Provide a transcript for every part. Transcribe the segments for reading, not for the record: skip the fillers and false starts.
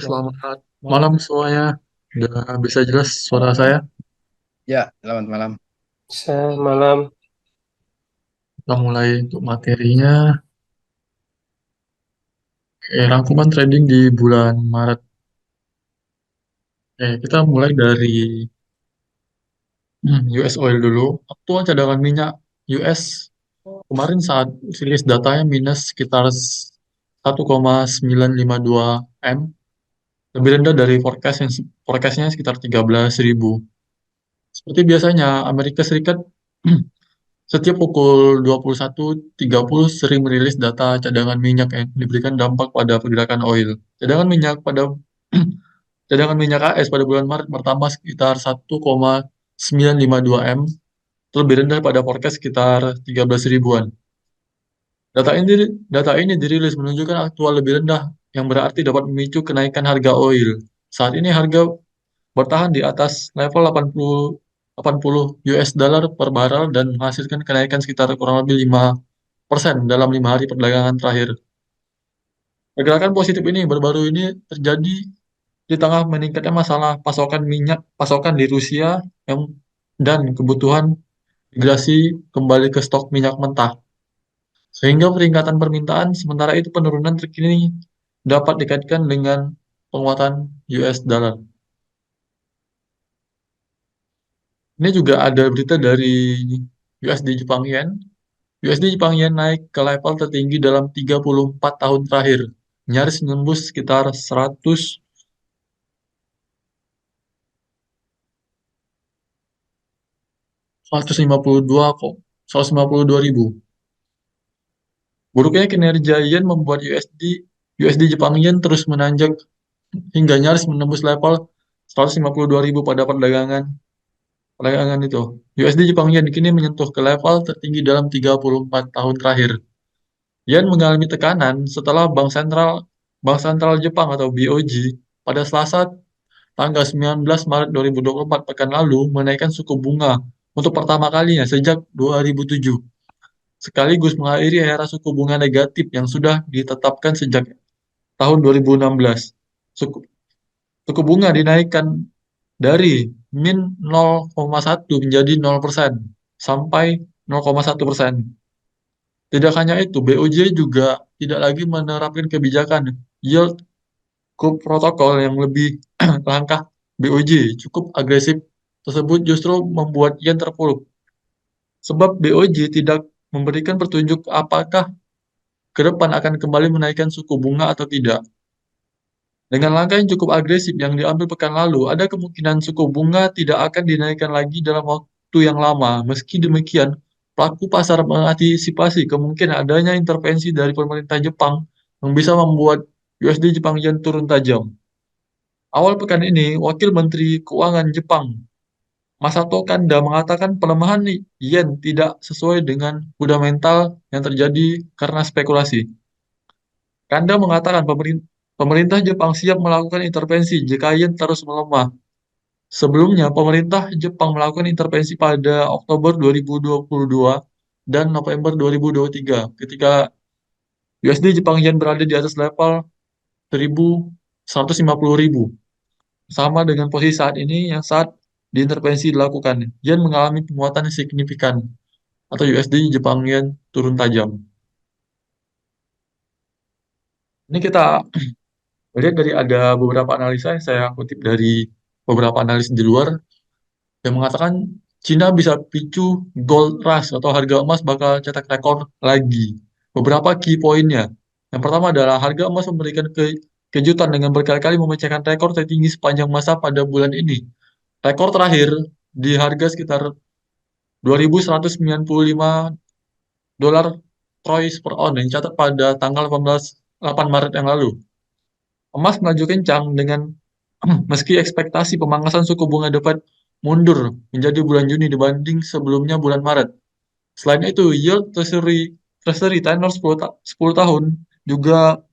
Selamat malam semuanya. Udah bisa jelas suara saya? Ya, selamat malam. Malam. Kita mulai untuk materinya. Rangkuman trading di bulan Maret. Kita mulai dari US oil dulu. Aktual cadangan minyak US kemarin saat rilis datanya minus sekitar 1,952 M. Lebih rendah dari forecastnya sekitar 13.000. Seperti biasanya, Amerika Serikat setiap pukul 21.30 sering merilis data cadangan minyak yang diberikan dampak pada pergerakan oil. Cadangan minyak pada cadangan minyak AS pada bulan Maret bertambah sekitar 1,952 M, lebih rendah pada forecast sekitar 13 ribuan. Data ini dirilis menunjukkan aktual lebih rendah, yang berarti dapat memicu kenaikan harga oil. Saat ini harga bertahan di atas level 80 US dollar per barrel dan menghasilkan kenaikan sekitar kurang lebih 5% dalam 5 hari perdagangan terakhir. Pergerakan positif ini baru-baru ini terjadi di tengah meningkatnya masalah pasokan di Rusia yang dan kebutuhan migrasi kembali ke stok minyak mentah. Sehingga peningkatan permintaan, sementara itu penurunan terkini dapat dikaitkan dengan penguatan US dollar. Ini juga ada berita dari USD Jepang Yen. USD Jepang Yen naik ke level tertinggi dalam 34 tahun terakhir, nyaris menembus sekitar 152 ribu. Buruknya kinerja yen membuat USD Jepang Yen terus menanjak hingga nyaris menembus level 152 ribu pada perdagangan itu. USD Jepang Yen kini menyentuh ke level tertinggi dalam 34 tahun terakhir. Yen mengalami tekanan setelah Bank Sentral Jepang atau BOJ pada Selasa tanggal 19 Maret 2024 pekan lalu menaikkan suku bunga untuk pertama kalinya sejak 2007, sekaligus mengakhiri era suku bunga negatif yang sudah ditetapkan sejak tahun 2016. Suku, suku bunga dinaikkan dari min 0,1 menjadi 0% sampai 0,1%. Tidak hanya itu, BOJ juga tidak lagi menerapkan kebijakan yield curve protokol yang lebih langkah BOJ cukup agresif tersebut justru membuat yen terpuruk. Sebab BOJ tidak memberikan petunjuk apakah ke depan akan kembali menaikkan suku bunga atau tidak. Dengan langkah yang cukup agresif yang diambil pekan lalu, ada kemungkinan suku bunga tidak akan dinaikkan lagi dalam waktu yang lama. Meski demikian, pelaku pasar mengantisipasi kemungkinan adanya intervensi dari pemerintah Jepang yang bisa membuat USD Jepang Yen turun tajam. Awal pekan ini, Wakil Menteri Keuangan Jepang, Masato Kanda, mengatakan pelemahan yen tidak sesuai dengan fundamental yang terjadi karena spekulasi. Kanda mengatakan pemerintah Jepang siap melakukan intervensi jika yen terus melemah. Sebelumnya, pemerintah Jepang melakukan intervensi pada Oktober 2022 dan November 2023 ketika USD Jepang Yen berada di atas level 1.150.000. Sama dengan posisi saat ini yang saat diintervensi dilakukan. Yen mengalami penguatan yang signifikan atau USD Jepang Yen turun tajam. Ini kita lihat dari ada beberapa analisa yang saya kutip dari beberapa analis di luar yang mengatakan Cina bisa picu gold rush atau harga emas bakal cetak rekor lagi. Beberapa key poinnya. Yang pertama adalah harga emas memberikan kejutan dengan berkali-kali memecahkan rekor tertinggi sepanjang masa pada bulan ini. Rekor terakhir di harga sekitar 2.195 dolar troy per ounce yang dicatat pada tanggal 8 Maret yang lalu. Emas melaju kencang dengan meski ekspektasi pemangkasan suku bunga dapat mundur menjadi bulan Juni dibanding sebelumnya bulan Maret. Selain itu, yield Treasury tenor 10 tahun juga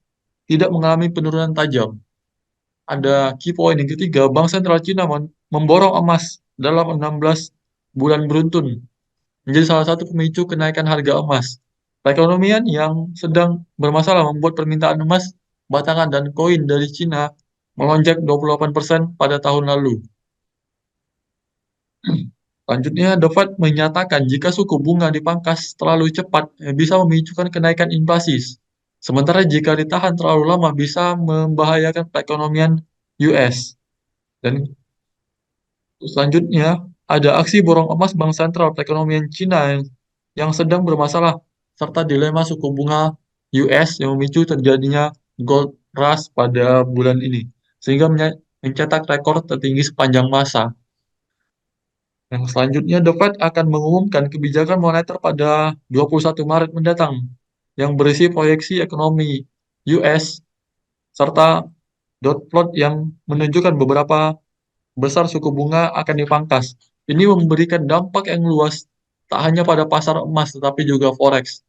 tidak mengalami penurunan tajam. Ada key point yang ketiga, Bank Sentral Cina memborong emas dalam 16 bulan beruntun, menjadi salah satu pemicu kenaikan harga emas. Perekonomian yang sedang bermasalah membuat permintaan emas batangan dan koin dari Cina melonjak 28% pada tahun lalu. Selanjutnya, The Fed menyatakan jika suku bunga dipangkas terlalu cepat bisa memicukan kenaikan inflasi. Sementara jika ditahan terlalu lama bisa membahayakan perekonomian US. Dan selanjutnya, ada aksi borong emas Bank Sentral perekonomian Cina yang sedang bermasalah, serta dilema suku bunga US yang memicu terjadinya gold rush pada bulan ini, sehingga mencetak rekor tertinggi sepanjang masa. Yang selanjutnya, The Fed akan mengumumkan kebijakan moneter pada 21 Maret mendatang, yang berisi proyeksi ekonomi US serta dot plot yang menunjukkan beberapa besar suku bunga akan dipangkas. Ini memberikan dampak yang luas, tak hanya pada pasar emas, tetapi juga forex.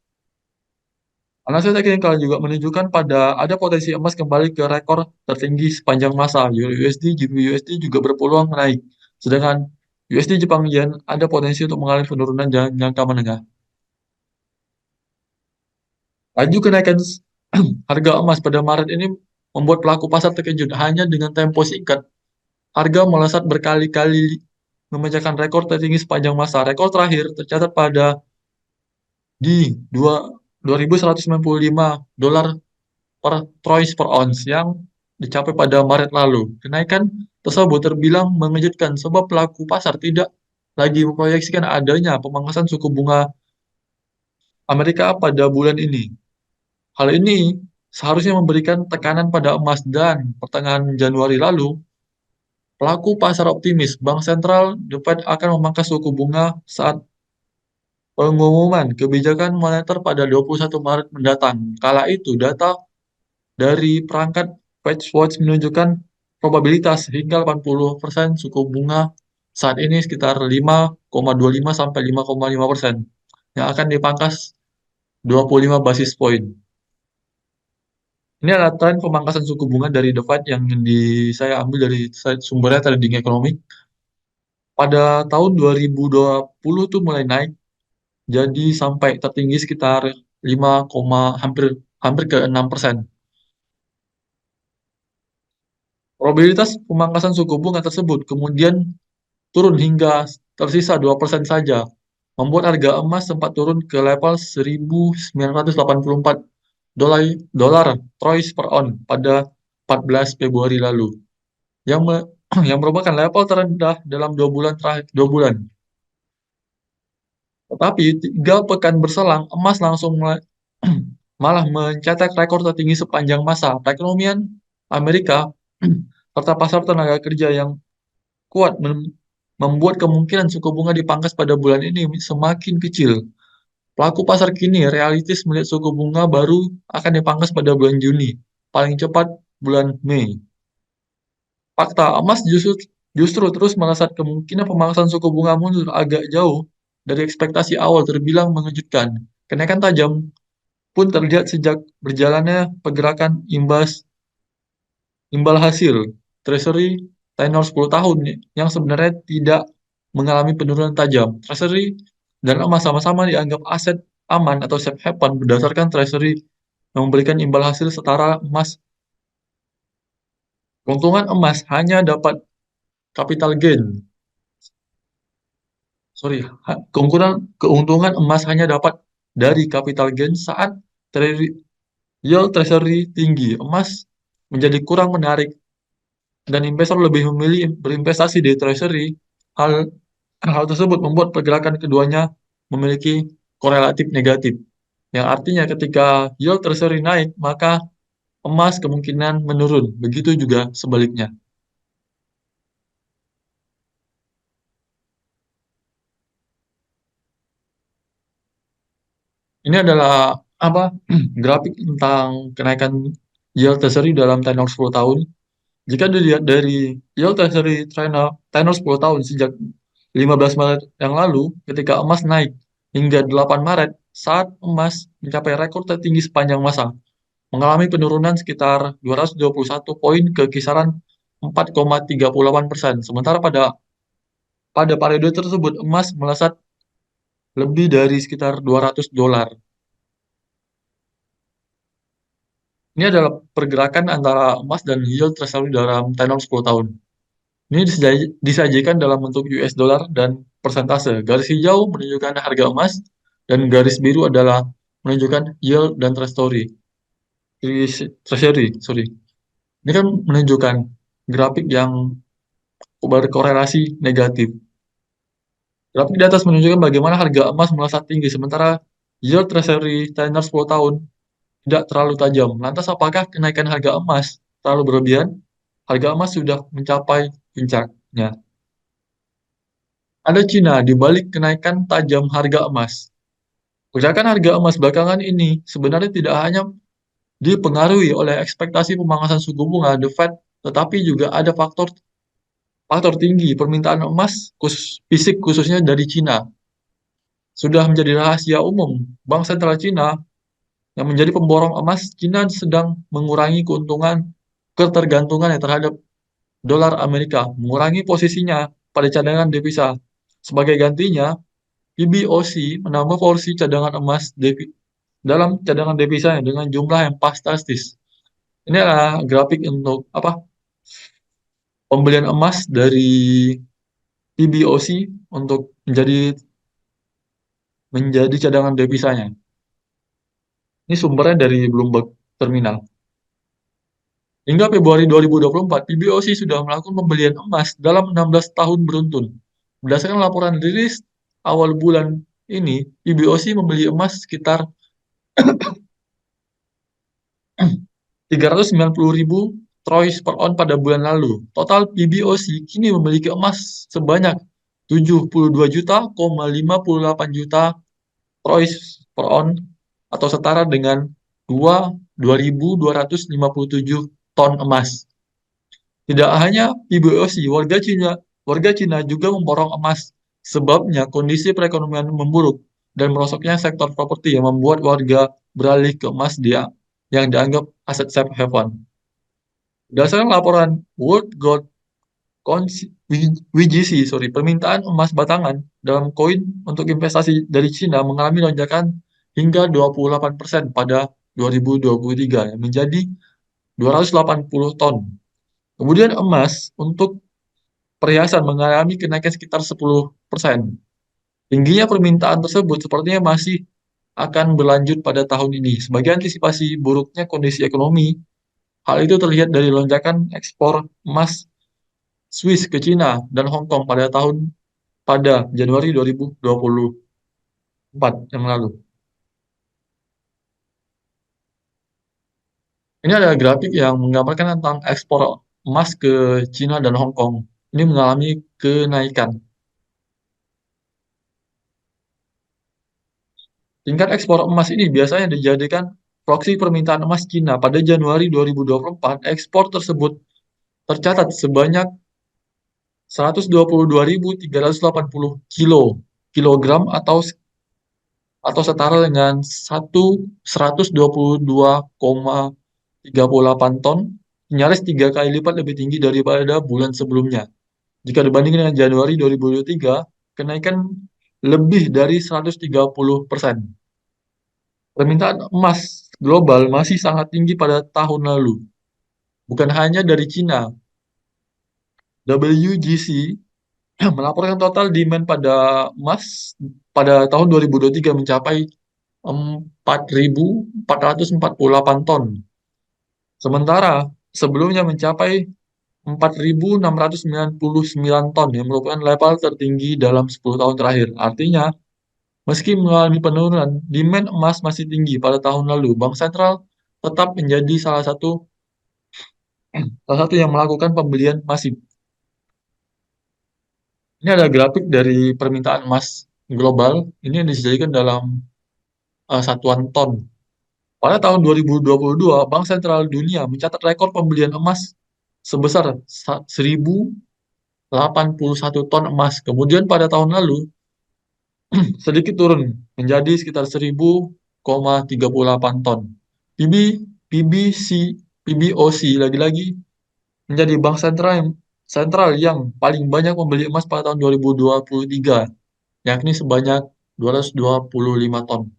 Analisa teknikal juga menunjukkan pada ada potensi emas kembali ke rekor tertinggi sepanjang masa. Euro USD, GBP USD juga berpeluang naik. Sedangkan USD Jepang Yen ada potensi untuk mengalami penurunan jangka menengah. Laju kenaikan harga emas pada Maret ini membuat pelaku pasar terkejut. Hanya dengan tempo singkat, harga melesat berkali-kali memecahkan rekor tertinggi sepanjang masa. Rekor terakhir tercatat pada di 2.195 dolar per troy per ounce yang dicapai pada Maret lalu. Kenaikan tersebut terbilang mengejutkan sebab pelaku pasar tidak lagi memproyeksikan adanya pemangkasan suku bunga Amerika pada bulan ini. Hal ini seharusnya memberikan tekanan pada emas dan pertengahan Januari lalu, pelaku pasar optimis Bank Sentral The Fed akan memangkas suku bunga saat pengumuman kebijakan moneter pada 21 Maret mendatang. Kala itu, data dari perangkat FedWatch menunjukkan probabilitas hingga 80% suku bunga saat ini sekitar 5,25 sampai 5,5% yang akan dipangkas 25 basis point. Ini adalah tren pemangkasan suku bunga dari The Fed yang saya ambil dari sumbernya Trading Ekonomi. Pada tahun 2020 tuh mulai naik, jadi sampai tertinggi sekitar 5, hampir hampir ke 6%. Probabilitas pemangkasan suku bunga tersebut kemudian turun hingga tersisa 2% saja, membuat harga emas sempat turun ke level 1.984 dolar dolar troy per ounce pada 14 Februari lalu, yang yang merupakan level terendah dalam 2 bulan terakhir 2 bulan. Tetapi 3 pekan berselang, emas langsung malah mencetak rekor tertinggi sepanjang masa. Perekonomian Amerika serta pasar tenaga kerja yang kuat membuat kemungkinan suku bunga dipangkas pada bulan ini semakin kecil. Pelaku pasar kini realistis melihat suku bunga baru akan dipangkas pada bulan Juni, paling cepat bulan Mei. Fakta, emas justru terus melesat, kemungkinan pemangkasan suku bunga mundur agak jauh dari ekspektasi awal terbilang mengejutkan. Kenaikan tajam pun terlihat sejak berjalannya pergerakan imbal hasil Treasury tenor 10 tahun yang sebenarnya tidak mengalami penurunan tajam. Treasury dan emas sama-sama dianggap aset aman atau safe haven berdasarkan Treasury yang memberikan imbal hasil setara emas. Keuntungan emas hanya dapat capital gain. Sorry, keuntungan emas hanya dapat dari capital gain saat yield Treasury tinggi. Emas menjadi kurang menarik dan investor lebih memilih berinvestasi di treasury. Hal hal tersebut membuat pergerakan keduanya memiliki korelatif negatif. Yang artinya ketika yield treasury naik, maka emas kemungkinan menurun. Begitu juga sebaliknya. Ini adalah apa? Grafik tentang kenaikan yield treasury dalam tenor 10 tahun. Jika dilihat dari yield treasury tenor 10 tahun sejak 15 Maret yang lalu, ketika emas naik hingga 8 Maret, saat emas mencapai rekor tertinggi sepanjang masa, mengalami penurunan sekitar 221 poin ke kisaran 4,38%. Sementara pada periode tersebut, emas melesat lebih dari sekitar 200 dolar. Ini adalah pergerakan antara emas dan yield treasury dalam tenor 10 tahun. Ini disajikan dalam bentuk US dollar dan persentase. Garis hijau menunjukkan harga emas dan garis biru adalah menunjukkan yield dan treasury, sorry. Ini kan menunjukkan grafik yang berkorelasi negatif. Grafik di atas menunjukkan bagaimana harga emas melesat tinggi, sementara yield treasury tenor 10 tahun tidak terlalu tajam. Lantas apakah kenaikan harga emas terlalu berlebihan? Harga emas sudah mencapai puncaknya. Ada Cina di balik kenaikan tajam harga emas. Pergerakan harga emas belakangan ini sebenarnya tidak hanya dipengaruhi oleh ekspektasi pemangkasan suku bunga The Fed, tetapi juga ada faktor faktor tinggi permintaan emas fisik khususnya dari Cina. Sudah menjadi rahasia umum, Bank Sentral Cina yang menjadi pemborong emas, Cina sedang mengurangi keuntungan ketergantungannya terhadap dolar Amerika, mengurangi posisinya pada cadangan devisa. Sebagai gantinya, PBOC menambah porsi cadangan emas dalam cadangan devisanya dengan jumlah yang fantastis. Ini adalah grafik untuk apa? Pembelian emas dari PBOC untuk menjadi cadangan devisanya. Ini sumbernya dari Bloomberg Terminal. Hingga Februari 2024, PBOC sudah melakukan pembelian emas dalam 16 tahun beruntun. Berdasarkan laporan rilis awal bulan ini, PBOC membeli emas sekitar 390.000 troy per on pada bulan lalu. Total PBOC kini memiliki emas sebanyak 72,58 juta troy per on atau setara dengan 2.257 ton emas. Tidak hanya PBOC, warga Cina juga memborong emas. Sebabnya kondisi perekonomian memburuk dan merosotnya sektor properti yang membuat warga beralih ke emas yang dianggap aset safe haven. Berdasarkan laporan World Gold WGC, permintaan emas batangan dalam koin untuk investasi dari Cina mengalami lonjakan hingga 28% pada 2023 yang menjadi 280 ton. Kemudian emas untuk perhiasan mengalami kenaikan sekitar 10%. Tingginya permintaan tersebut sepertinya masih akan berlanjut pada tahun ini. Sebagai antisipasi buruknya kondisi ekonomi, hal itu terlihat dari lonjakan ekspor emas Swiss ke Cina dan Hong Kong pada Januari 2024 yang lalu. Ini adalah grafik yang menggambarkan tentang ekspor emas ke Cina dan Hong Kong. Ini mengalami kenaikan. Tingkat ekspor emas ini biasanya dijadikan proksi permintaan emas Cina. Pada Januari 2024, ekspor tersebut tercatat sebanyak 122.380 kilogram atau setara dengan 122,38 ton, nyaris 3 kali lipat lebih tinggi daripada bulan sebelumnya. Jika dibandingkan dengan Januari 2023, kenaikan lebih dari 130%. Permintaan emas global masih sangat tinggi pada tahun lalu. Bukan hanya dari Cina, WGC melaporkan total demand pada emas pada tahun 2023 mencapai 4.448 ton. Sementara sebelumnya mencapai 4.699 ton yang merupakan level tertinggi dalam 10 tahun terakhir. Artinya, meski mengalami penurunan, demand emas masih tinggi pada tahun lalu. Bank sentral tetap menjadi salah satu yang melakukan pembelian masif. Ini ada grafik dari permintaan emas global. Ini yang dijadikan dalam satuan ton. Pada tahun 2022, Bank Sentral Dunia mencatat rekor pembelian emas sebesar 1.081 ton emas. Kemudian pada tahun lalu, sedikit turun menjadi sekitar 1.038 ton. PBC, PBOC lagi-lagi menjadi bank sentral yang paling banyak membeli emas pada tahun 2023, yakni sebanyak 225 ton.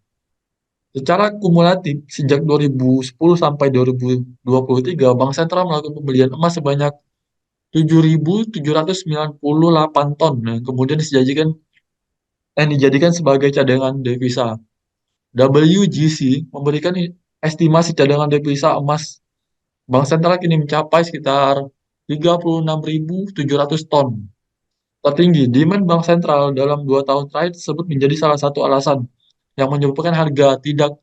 Secara kumulatif, sejak 2010 sampai 2023, Bank Sentral melakukan pembelian emas sebanyak 7.798 ton, yang kemudian dijadikan sebagai cadangan devisa. WGC memberikan estimasi cadangan devisa emas Bank Sentral kini mencapai sekitar 36.700 ton. Tertinggi, demand Bank Sentral dalam 2 tahun terakhir tersebut menjadi salah satu alasan yang menyebabkan harga tidak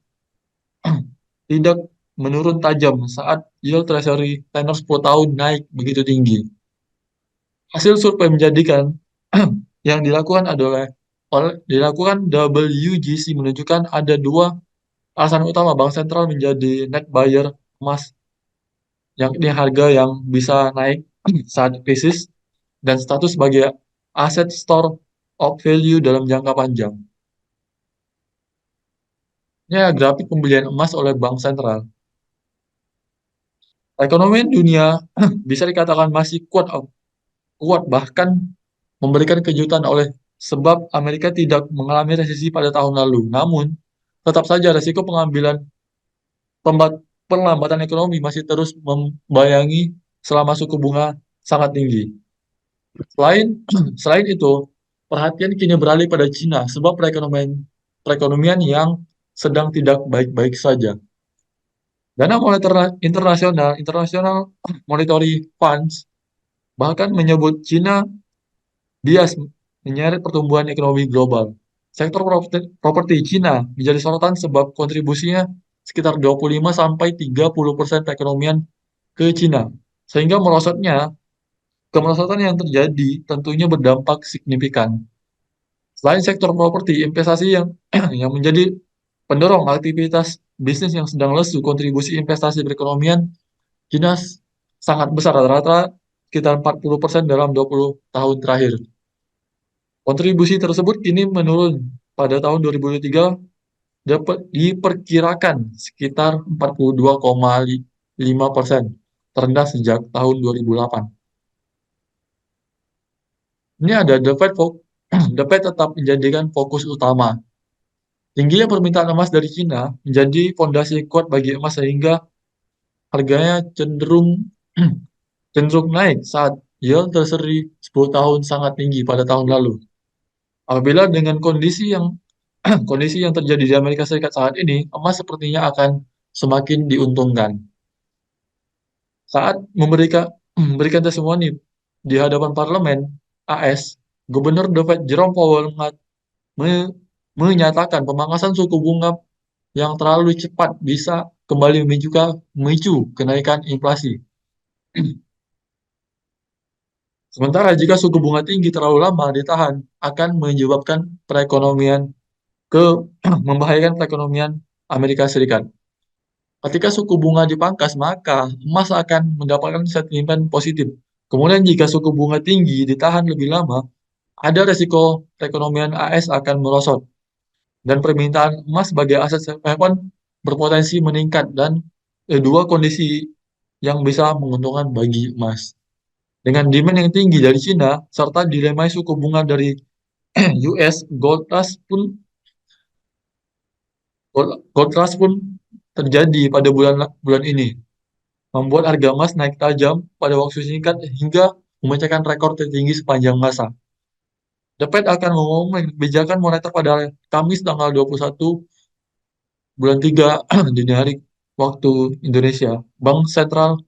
menurun tajam saat yield Treasury tenor 10 tahun naik begitu tinggi. Hasil survei menjadikan yang dilakukan WGC menunjukkan ada dua alasan utama Bank Sentral menjadi net buyer emas, yakni harga yang bisa naik saat krisis dan status sebagai aset store of value dalam jangka panjang. Ini adalah grafik pembelian emas oleh Bank Sentral. Ekonomi dunia bisa dikatakan masih kuat bahkan memberikan kejutan oleh sebab Amerika tidak mengalami resesi pada tahun lalu. Namun, tetap saja resiko perlambatan ekonomi masih terus membayangi selama suku bunga sangat tinggi. Selain selain itu, perhatian kini beralih pada Cina sebab perekonomian yang sedang tidak baik-baik saja. Dana Moneter Internasional, International Monetary Funds bahkan menyebut Cina bias menyeret pertumbuhan ekonomi global. Sektor properti Cina menjadi sorotan sebab kontribusinya sekitar 25 sampai 30% perekonomian ke Cina. Sehingga kemerosotan yang terjadi tentunya berdampak signifikan. Selain sektor properti, investasi yang yang menjadi pendorong aktivitas bisnis yang sedang lesu, kontribusi investasi perekonomian Cina sangat besar, rata-rata sekitar 40% dalam 20 tahun terakhir. Kontribusi tersebut kini menurun. Pada tahun 2023 dapat diperkirakan sekitar 42,5%, terendah sejak tahun 2008. Ini ada The Fed tetap menjadikan fokus utama. Tingginya permintaan emas dari Cina menjadi fondasi kuat bagi emas sehingga harganya cenderung naik saat yield Treasury 10 tahun sangat tinggi pada tahun lalu. Apabila dengan kondisi yang terjadi di Amerika Serikat saat ini, emas sepertinya akan semakin diuntungkan. Saat memberikan testimoni di hadapan parlemen AS, Gubernur The Fed Jerome Powell menyatakan pemangkasan suku bunga yang terlalu cepat bisa kembali memicu kenaikan inflasi. Sementara jika suku bunga tinggi terlalu lama ditahan, akan menyebabkan ke membahayakan perekonomian Amerika Serikat. Ketika suku bunga dipangkas, maka emas akan mendapatkan sentimen positif. Kemudian jika suku bunga tinggi ditahan lebih lama, ada resiko perekonomian AS akan merosot dan permintaan emas sebagai aset safe haven berpotensi meningkat dan dua kondisi yang bisa menguntungkan bagi emas. Dengan demand yang tinggi dari Cina serta dilema suku bunga dari US, gold rush pun terjadi pada bulan bulan ini, membuat harga emas naik tajam pada waktu singkat hingga memecahkan rekor tertinggi sepanjang masa. The Fed akan mengumumkan kebijakan moneter pada Kamis tanggal 21 bulan 3 dini hari waktu Indonesia. Bank sentral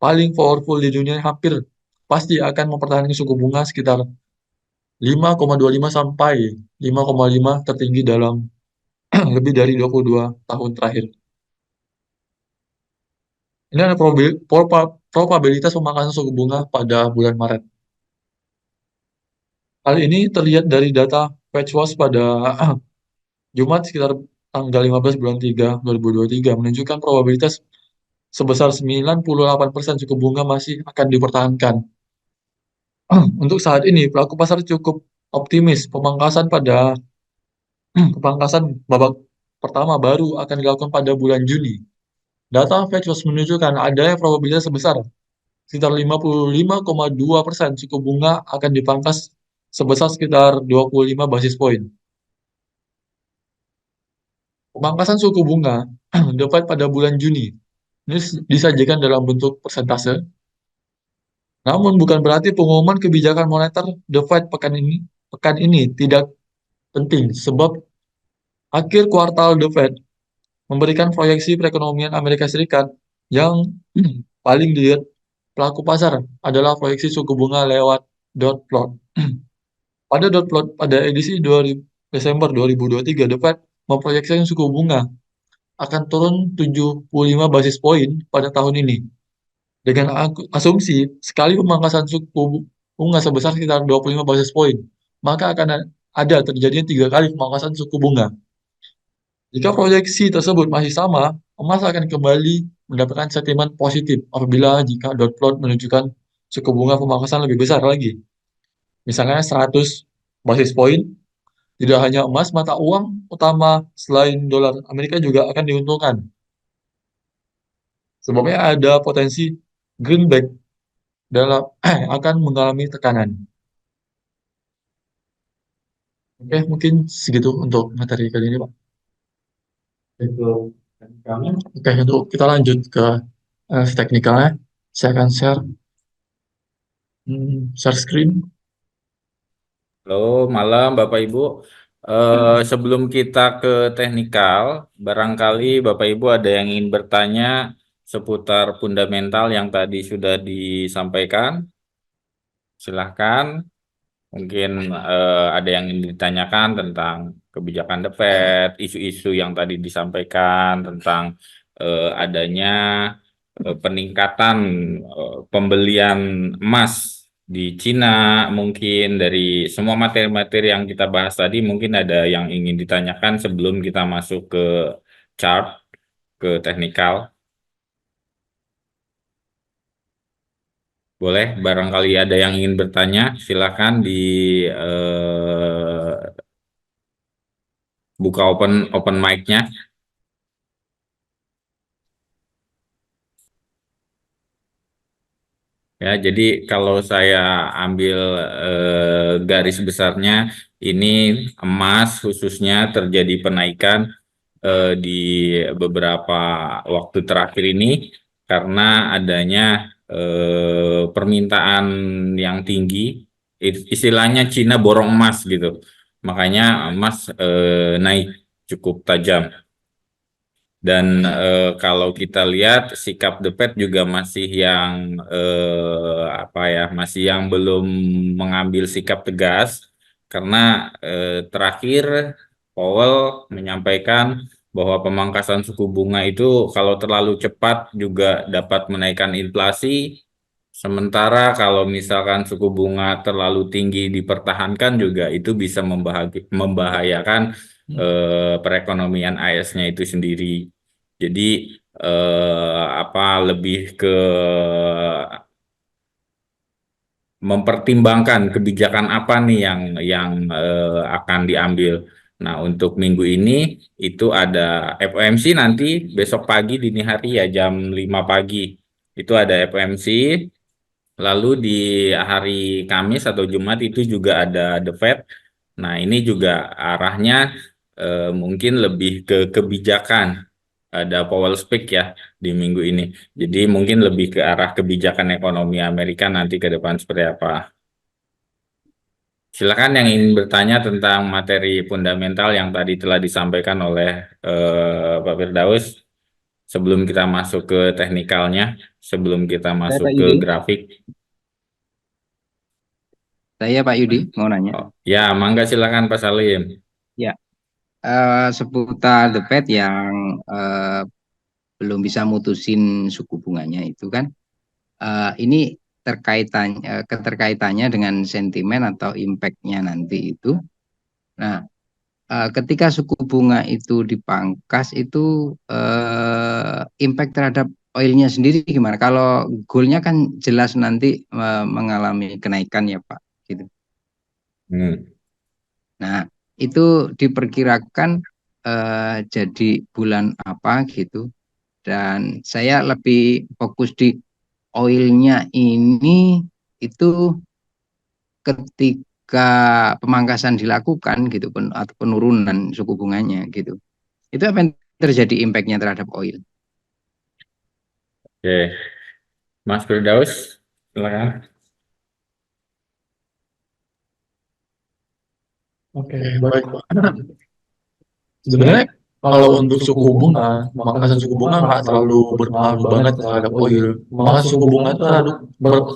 paling powerful di dunia hampir pasti akan mempertahankan suku bunga sekitar 5,25 sampai 5,5 tertinggi dalam lebih dari 22 tahun terakhir. Ini ada probabilitas pemangkasan suku bunga pada bulan Maret. Hal ini terlihat dari data FedWatch pada Jumat sekitar tanggal 15 bulan 3 2023 menunjukkan probabilitas sebesar 98% suku bunga masih akan dipertahankan. Untuk saat ini, pelaku pasar cukup optimis pemangkasan babak pertama baru akan dilakukan pada bulan Juni. Data FedWatch menunjukkan adanya probabilitas sebesar sekitar 55,2% suku bunga akan dipangkas sebesar sekitar 25 basis poin. Pemangkasan suku bunga The Fed pada bulan Juni ini disajikan dalam bentuk persentase. Namun bukan berarti pengumuman kebijakan moneter The Fed pekan ini tidak penting sebab akhir kuartal The Fed memberikan proyeksi perekonomian Amerika Serikat yang paling dilihat pelaku pasar adalah proyeksi suku bunga lewat dot plot. Pada dot plot pada edisi 2000 Desember 2023, The Fed memproyeksikan suku bunga akan turun 75 basis poin pada tahun ini. Dengan asumsi sekali pemangkasan suku bunga sebesar sekitar 25 basis poin, maka akan ada terjadinya 3 kali pemangkasan suku bunga. Jika proyeksi tersebut masih sama, emas akan kembali mendapatkan sentimen positif apabila jika dot plot menunjukkan suku bunga pemangkasan lebih besar lagi. Misalnya 100 basis poin, tidak hanya emas, mata uang utama selain dolar Amerika juga akan diuntungkan. Sebabnya ada potensi greenback dalam akan mengalami tekanan. Oke, mungkin segitu untuk materi kali ini, Pak. Itu teknikalnya. Oke, untuk kita lanjut ke teknikalnya. Saya akan share screen. Halo, malam Bapak Ibu. Sebelum kita ke teknikal, barangkali Bapak Ibu ada yang ingin bertanya seputar fundamental yang tadi sudah disampaikan. Silahkan. Mungkin ada yang ingin ditanyakan tentang kebijakan The Fed, isu-isu yang tadi disampaikan tentang adanya peningkatan pembelian emas di Cina, mungkin dari semua materi-materi yang kita bahas tadi, mungkin ada yang ingin ditanyakan sebelum kita masuk ke chart, ke teknikal. Boleh, barangkali ada yang ingin bertanya, silakan di buka open mic-nya. Ya, jadi kalau saya ambil garis besarnya, ini emas khususnya terjadi penaikan di beberapa waktu terakhir ini karena adanya permintaan yang tinggi, istilahnya Cina borong emas gitu, makanya emas naik cukup tajam. Dan kalau kita lihat sikap The Fed juga masih yang apa ya, masih yang belum mengambil sikap tegas karena terakhir Powell menyampaikan bahwa pemangkasan suku bunga itu kalau terlalu cepat juga dapat menaikkan inflasi. Sementara kalau misalkan suku bunga terlalu tinggi dipertahankan juga itu bisa membahayakan perekonomian AS-nya itu sendiri. Jadi apa lebih ke mempertimbangkan kebijakan apa nih yang akan diambil. Nah, untuk minggu ini itu ada FOMC nanti besok pagi dini hari ya jam 5 pagi. Itu ada FOMC. Lalu di hari Kamis atau Jumat itu juga ada The Fed. Nah, ini juga arahnya mungkin lebih ke kebijakan. Ada Powell Speak ya di minggu ini. Jadi mungkin lebih ke arah kebijakan ekonomi Amerika nanti ke depan seperti apa. Silakan yang ingin bertanya tentang materi fundamental yang tadi telah disampaikan oleh Pak Firdaus. Sebelum kita masuk ke teknikalnya, sebelum kita Saya masuk Pak ke Yudi. grafik. Saya Pak Yudi mau nanya. Oh, ya, mangga silakan Pak Salim. Ya, seputar The Fed yang belum bisa mutusin suku bunganya itu kan, ini keterkaitannya dengan sentimen atau impact-nya nanti itu. Nah, ketika suku bunga itu dipangkas itu impact terhadap oilnya sendiri gimana? Kalau goalnya kan jelas nanti mengalami kenaikan ya Pak, gitu. Hmm. Nah, itu diperkirakan jadi bulan apa gitu. Dan saya lebih fokus di oilnya ini itu ketika pemangkasan dilakukan gitu atau penurunan suku bunganya gitu. Itu apa yang terjadi impact-nya terhadap oil? Oke, Mas Firdaus, silakan. Oke, baik Pak. Sebenarnya kalau untuk suku bunga, pemangkasan suku bunga nggak terlalu berpengaruh banget terhadap oil. Pemangkasan suku bunga itu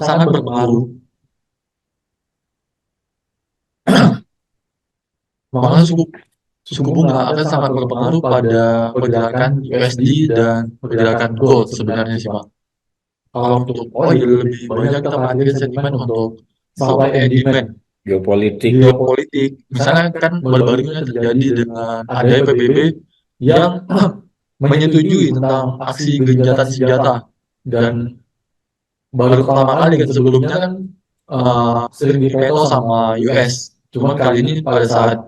sangat berpengaruh. Pemangkasan suku bunga akan sangat berpengaruh pada pergerakan USD dan pergerakan gold sebenarnya sih Pak. Kalau untuk oil lebih banyak kita perhatikan sentimen untuk supply and demand. Geopolitik. Geopolitik, misalnya kan baru-baru ini terjadi dengan adanya PBB yang menyetujui tentang aksi gencatan senjata, dan baru pertama kali kan sebelumnya kan sering diveto sama US. Cuman kali ini pada saat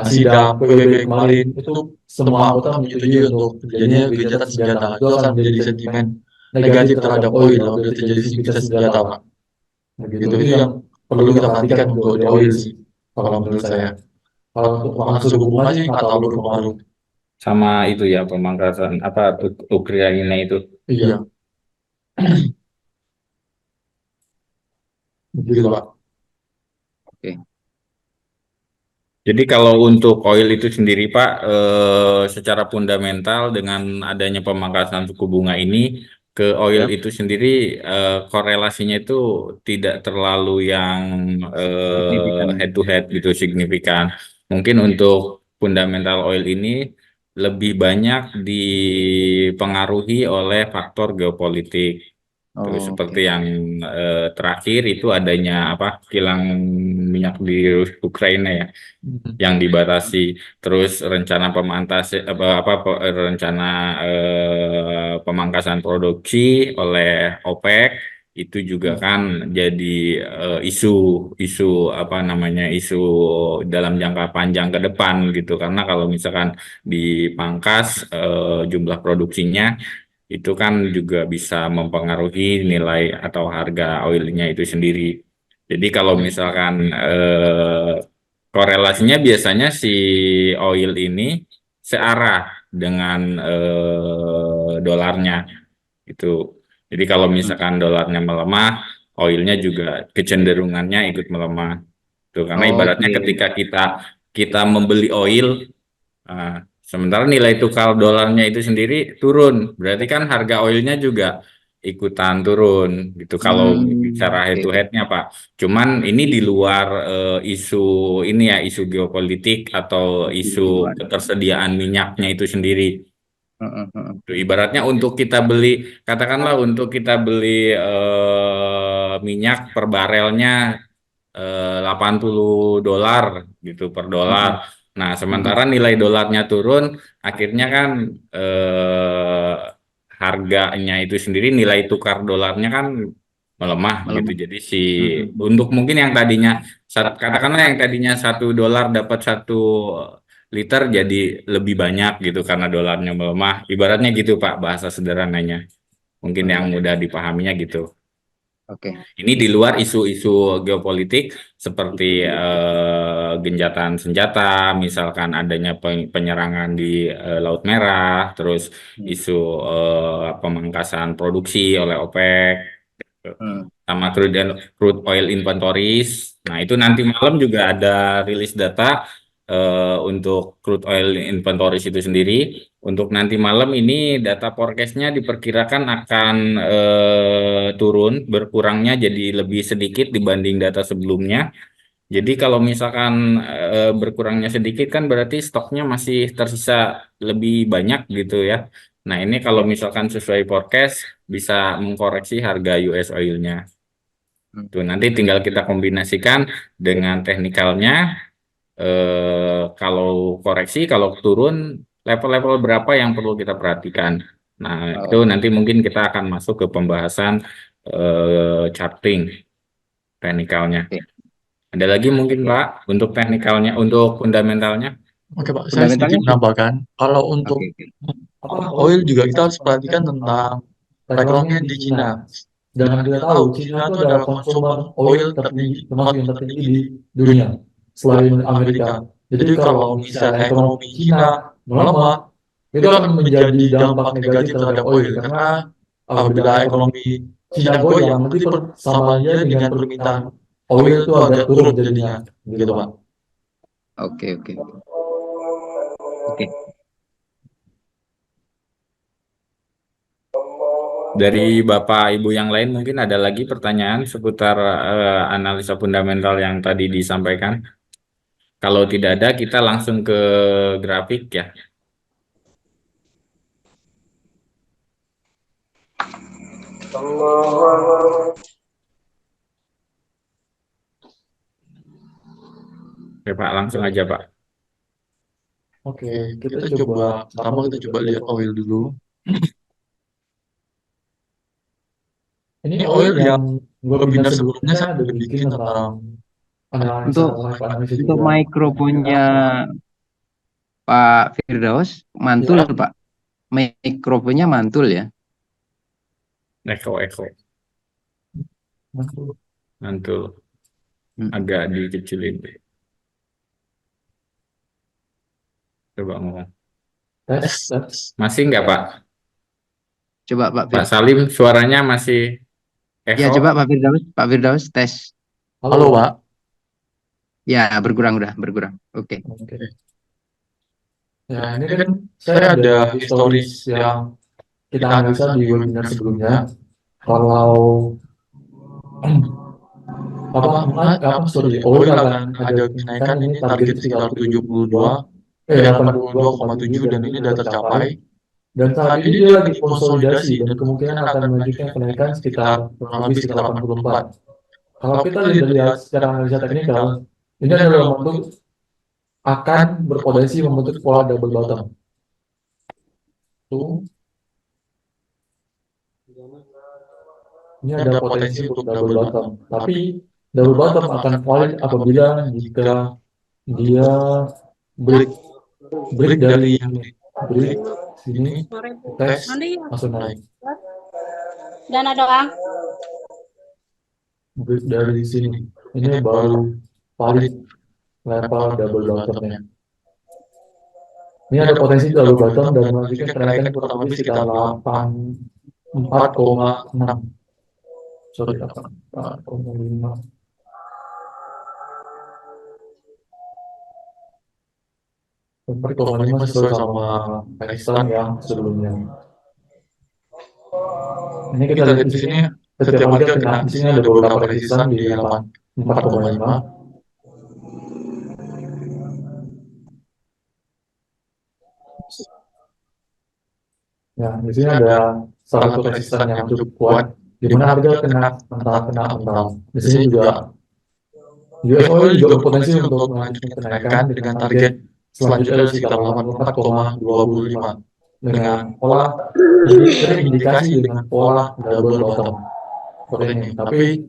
sidang PBB kemarin itu semua anggota menyetujui untuk terjadinya gencatan senjata. Itu akan menjadi sentimen negatif terhadap oil apabila terjadi gencatan senjata, Pak. Begitu, itu yang perlu kita perhatikan untuk di oil sih, kalau menurut saya. Kalau untuk pemangkasan suku bunga sih nggak terlalu berpengaruh. Sama itu ya, pemangkasan apa Ukraina itu. Iya, begitu Pak. Oke. Jadi kalau untuk oil itu sendiri Pak, secara fundamental dengan adanya pemangkasan suku bunga ini ke oil itu sendiri, korelasinya itu tidak terlalu yang Signifikan. head to head gitu signifikan. Mungkin untuk fundamental oil ini lebih banyak dipengaruhi oleh faktor geopolitik. Tuh, Oh, seperti oke. yang terakhir itu adanya apa kilang minyak di Ukraina ya, yang dibatasi, terus rencana rencana pemangkasan produksi oleh OPEC itu juga kan jadi isu isu apa namanya isu dalam jangka panjang ke depan gitu, karena kalau misalkan dipangkas jumlah produksinya itu kan juga bisa mempengaruhi nilai atau harga oilnya itu sendiri. Jadi kalau misalkan korelasinya biasanya si oil ini searah dengan dolarnya itu. Jadi kalau misalkan dolarnya melemah, oilnya juga kecenderungannya ikut melemah. Tuh, karena ibaratnya Oke. ketika kita kita membeli oil, sementara nilai tukar dolarnya itu sendiri turun, berarti kan harga oilnya juga ikutan turun gitu. Kalau bicara head Oke, to oke. headnya Pak, cuman ini di luar isu ini ya, isu geopolitik atau isu Di luar. ketersediaan minyaknya itu sendiri. Heeh, heeh. Tuh, ibaratnya untuk kita beli, katakanlah untuk kita beli minyak per barelnya 80 dolar gitu per dolar. Nah, sementara nilai dolarnya turun, akhirnya kan eh, harganya itu sendiri, nilai tukar dolarnya kan melemah gitu. Melemah. Jadi untuk mungkin yang tadinya katakanlah yang tadinya $1 dapat 1 liter jadi lebih banyak gitu karena dolarnya melemah. Ibaratnya gitu Pak, bahasa sederhananya. Mungkin yang mudah dipahaminya gitu. Oke. Ini di luar isu-isu geopolitik seperti gencatan senjata, misalkan adanya penyerangan di Laut Merah, terus isu pemangkasan produksi oleh OPEC, sama crude oil inventories. Nah, itu nanti malam juga ada rilis data untuk crude oil inventories itu sendiri. Untuk nanti malam ini data forecast-nya diperkirakan akan turun, berkurangnya jadi lebih sedikit dibanding data sebelumnya. Jadi kalau misalkan berkurangnya sedikit kan berarti stoknya masih tersisa lebih banyak gitu ya. Nah, ini kalau misalkan sesuai forecast bisa mengkoreksi harga US oil-nya. Tuh, nanti tinggal kita kombinasikan dengan teknikalnya. Kalau koreksi, kalau turun, level-level berapa yang perlu kita perhatikan. Nah, itu nanti mungkin kita akan masuk ke pembahasan charting teknikalnya. Oke. Ada lagi mungkin Pak untuk teknikalnya, untuk fundamentalnya? Oke Pak, saya sedikit Fundamentalnya? menambahkan. Kalau untuk Oke, oke. oil juga kita harus perhatikan tentang perekonomian di Cina. Dan kita tahu Cina itu adalah konsumen oil tertinggi, termasuk yang tertinggi di dunia selain Amerika. Jadi kalau misalnya ekonomi Cina melemah, itu akan menjadi dampak negatif terhadap oil karena apabila ekonomi Cina goyang, nanti persamaan dengan permintaan oil itu agak turun jadinya, gitu Pak. Oke, oke. Oke. Dari Bapak Ibu yang lain mungkin ada lagi pertanyaan seputar analisa fundamental yang tadi disampaikan. Kalau tidak ada, kita langsung ke grafik ya. Oke Pak, langsung aja Pak. Oke, kita coba lihat oil dulu. Ini oil yang webinar sebelumnya saya udah bikin tentang analisa analisa Untuk juga. mikrofonnya Pak Firdaus mantul Ya. Pak. Mikrofonnya mantul ya. Eko. Mantul. Hmm. Agak dikecilin. Coba ngomong. Tes. Masih nggak Pak? Coba Pak Pak Firdaus. Salim suaranya masih Ya, eko. coba Pak Firdaus tes. Halo Pak. Ya, berkurang udah, berkurang. Oke. Oke. Ya, ini kan saya ada historis yang kita analisa di webinar sebelumnya. Kalau oil akan ada kenaikan, ini target sekitar 82,7 dan ini sudah tercapai. Dan saat ini dia lagi konsolidasi dan kemungkinan akan melanjutkan kenaikan sekitar kurang lebih sekitar 84. Kalau kita lihat secara analisa teknikal, ini adalah bentuk akan berpotensi membentuk pola double bottom. Tuh. Ini ada potensi untuk double bottom. Tapi double bottom akan valid apabila jika dia break dari sini, tes langsung naik. Dana doang. Break dari sini, ini baru valid level double bottomnya. Ini ada potensi double bottom dan melanjutkan kenaikan kurang lebih sekitar 4,6. Sorry, 4,5. Sesuai sama resistance yang sebelumnya. Ini kita lihat di sini, setiap harga kena di sini ada beberapa resistance di 4,5. Ya, di sini ada salah satu resistance yang cukup kuat, di mana harga kena mental. Di sini juga US oil juga berpotensi untuk melanjutkan kenaikan dengan target selanjutnya sekitar 84,25 dengan pola ini terindikasi dengan pola double bottom seperti ini. Tapi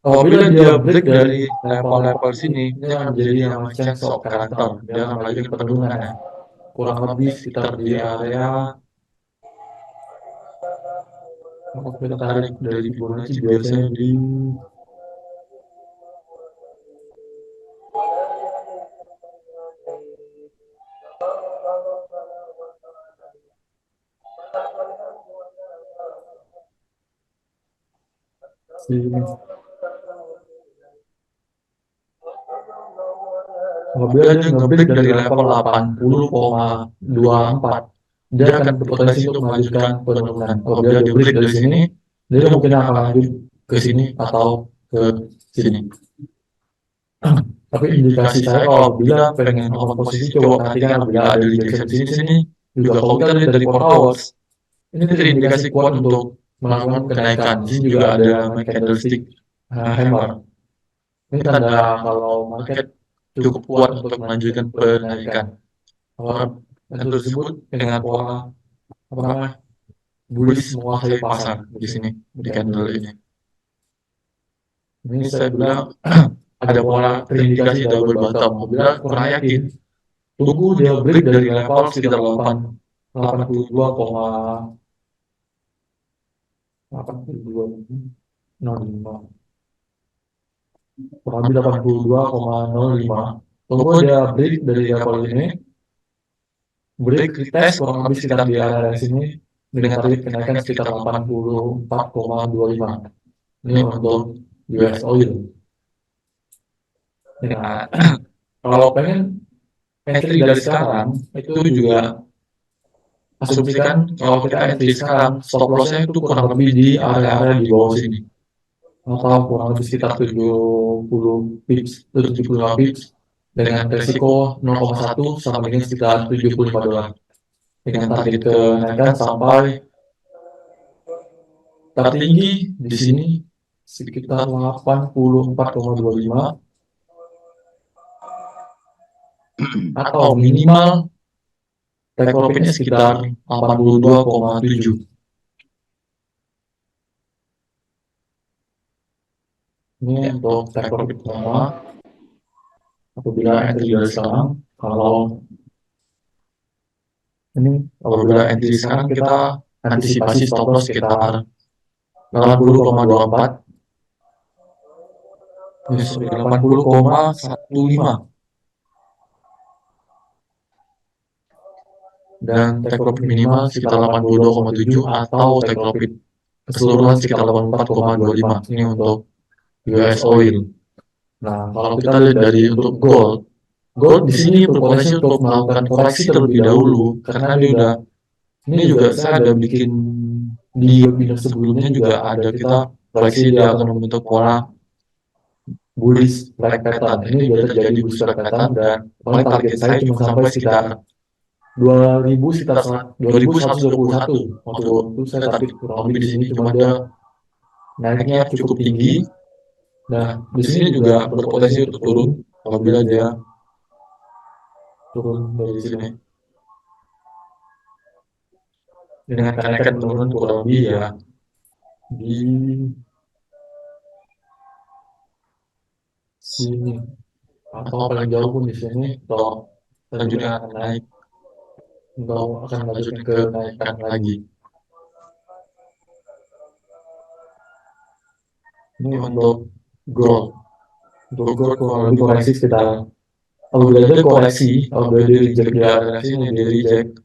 apabila dia break dari level-level sini, dia akan menjadi yang change of character. Dia akan melanjutkan penurunan ya. Kurang lebih sekitar di area kalau kita tarik dari Fibonacci biasanya di sini. Apabila dia nge-break dari level 80,24, dia akan berpotensi untuk melanjutkan penurunan. Apabila dia break dari sini, dia mungkin akan lanjut ke sini atau ke sini. Tapi indikasi saya kalau bila pengen open posisi, coba perhatikan apabila ada rejection di sini, juga kalau kita lihat dari 4 hours, ini terindikasi kuat untuk melakukan kenaikan. Di sini juga ada candlestick hammer. Ini tanda kalau market cukup kuat untuk melanjutkan penaikan. Yang tersebut dengan pola bullish menguasai pasar di sini di candle ini. Ini saya bilang ada pola terindikasi double bottom. Apabila kurang yakin, tunggu dia break dari level sekitar 82,05. Kurang lebih 82,05. Tunggu dia break dari level ini. break retest kurang lebih sekitar di area sini dengan target kenaikan sekitar 84,25. Ini untuk US oil. Nah, kalau pengen entry dari sekarang itu juga asumsikan kalau kita entry sekarang stop lossnya itu kurang lebih di area-area di bawah sini atau kurang lebih sekitar 70 pips, 75 pips dengan resiko 0,1 sama dengan sekitar 75 dolar dengan target kenaikan sampai tertinggi di sini sekitar 84,25 atau minimal take profitnya sekitar 82,7. Ini untuk take profit pertama apabila entry dari sekarang. Apabila entry sekarang kita antisipasi stop loss sekitar 80,24. Ini 80,15. Dan take profit minimal sekitar 82,7 atau take profit keseluruhan sekitar 84,25. Ini untuk US oil. Nah, kalau kita lihat dari untuk gold di sini berpotensi untuk melakukan koreksi terlebih dahulu karena ini juga saya ada bikin di webinar sebelumnya juga ada kita proyeksi dia akan membentuk pola bullish flag pattern. Ini sudah terjadi bullish flag pattern dan paling target saya cuma sampai sekitar 2121. Waktu itu saya target kurang lebih di sini cuma ada naiknya cukup tinggi. Nah, di sini juga berpotensi untuk turun apabila dia turun dari sini. Dengan kenaikan turun kurang lebih ya di sini atau paling jauh pun di sini atau selanjutnya akan naik atau akan melanjutkan ke kenaikan lagi. Ini untuk gold. Untuk gold kurang lebih koreksi sekitar apabila dia koreksi, apabila dia reject di area sini, dia reject,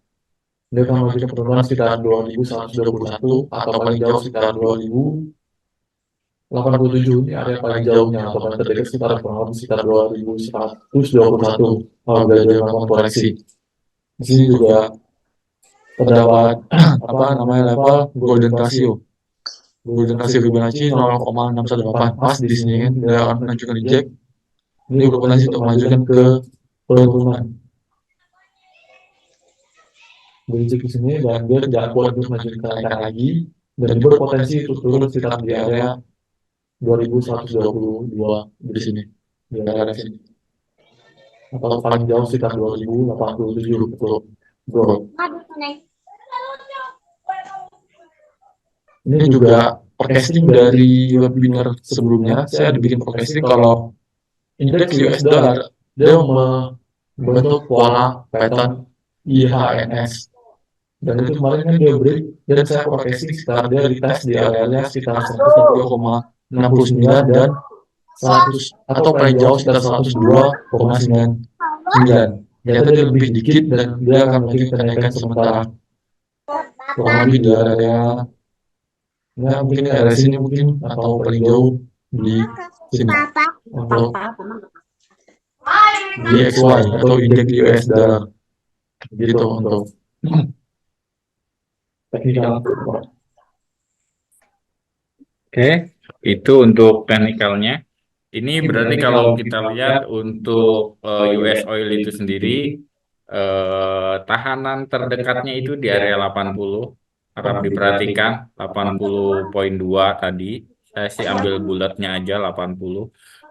dia akan melanjutkan penurunan sekitar 2121 atau paling jauh sekitar 2087. Ini area paling jauhnya atau paling terdekat sekitar kurang lebih sekitar 2121 apabila dia melakukan koreksi. Di sini juga terdapat level golden ratio. Golden ratio Fibonacci 0,618 pas di sini kan dia akan melanjutkan reject. Ini berpotensi untuk melanjutkan ke penurunan. Reject di sini dan dia tidak kuat untuk melanjutkan kenaikan lagi dan berpotensi untuk turun sekitar di area 2122 di sini, di area sini. Atau paling jauh sekitar 2087 untuk gold. Ini juga forecasting dari webinar sebelumnya. Saya ada bikin forecasting kalau indeks US dollar dia membentuk pola pattern IHNS. Dan itu kemarin kan dia break dan saya forecasting sekitar dia retest di area sekitar 102,69 dan 100 atau paling jauh sekitar 102,99. Ternyata dia lebih dikit dan dia akan melanjutkan kenaikan sementara kurang lebih di area ya mungkin area sini mungkin atau paling jauh di sini untuk DXY atau indeks US dollar gitu untuk teknikal. Oke, itu untuk teknikalnya. Ini berarti kalau kita lihat untuk US oil itu sendiri, tahanan terdekatnya itu di area 80. Harap diperhatikan 80,2 tadi. Saya sih ambil bulatnya aja 80.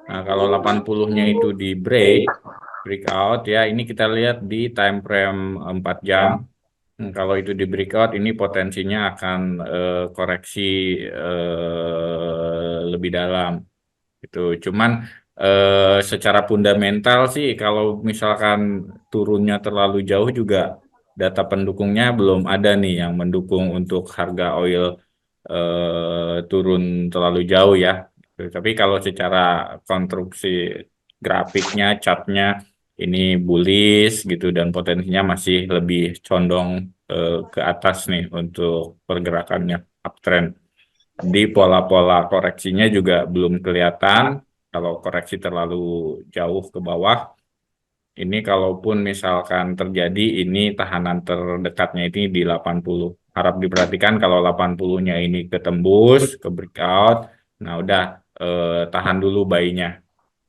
Nah, kalau 80-nya itu di breakout ya, ini kita lihat di time frame 4 jam. Kalau itu di breakout, ini potensinya akan koreksi lebih dalam. Itu cuman secara fundamental sih, kalau misalkan turunnya terlalu jauh juga data pendukungnya belum ada nih yang mendukung untuk harga oil turun terlalu jauh ya. Tapi kalau secara konstruksi grafiknya, chartnya ini bullish gitu dan potensinya masih lebih condong ke atas nih untuk pergerakannya uptrend. Di pola-pola koreksinya juga belum kelihatan. Kalau koreksi terlalu jauh ke bawah, ini kalaupun misalkan terjadi, ini tahanan terdekatnya ini di 80. Harap diperhatikan kalau 80-nya ini ketembus, ke breakout, nah udah tahan dulu buy-nya.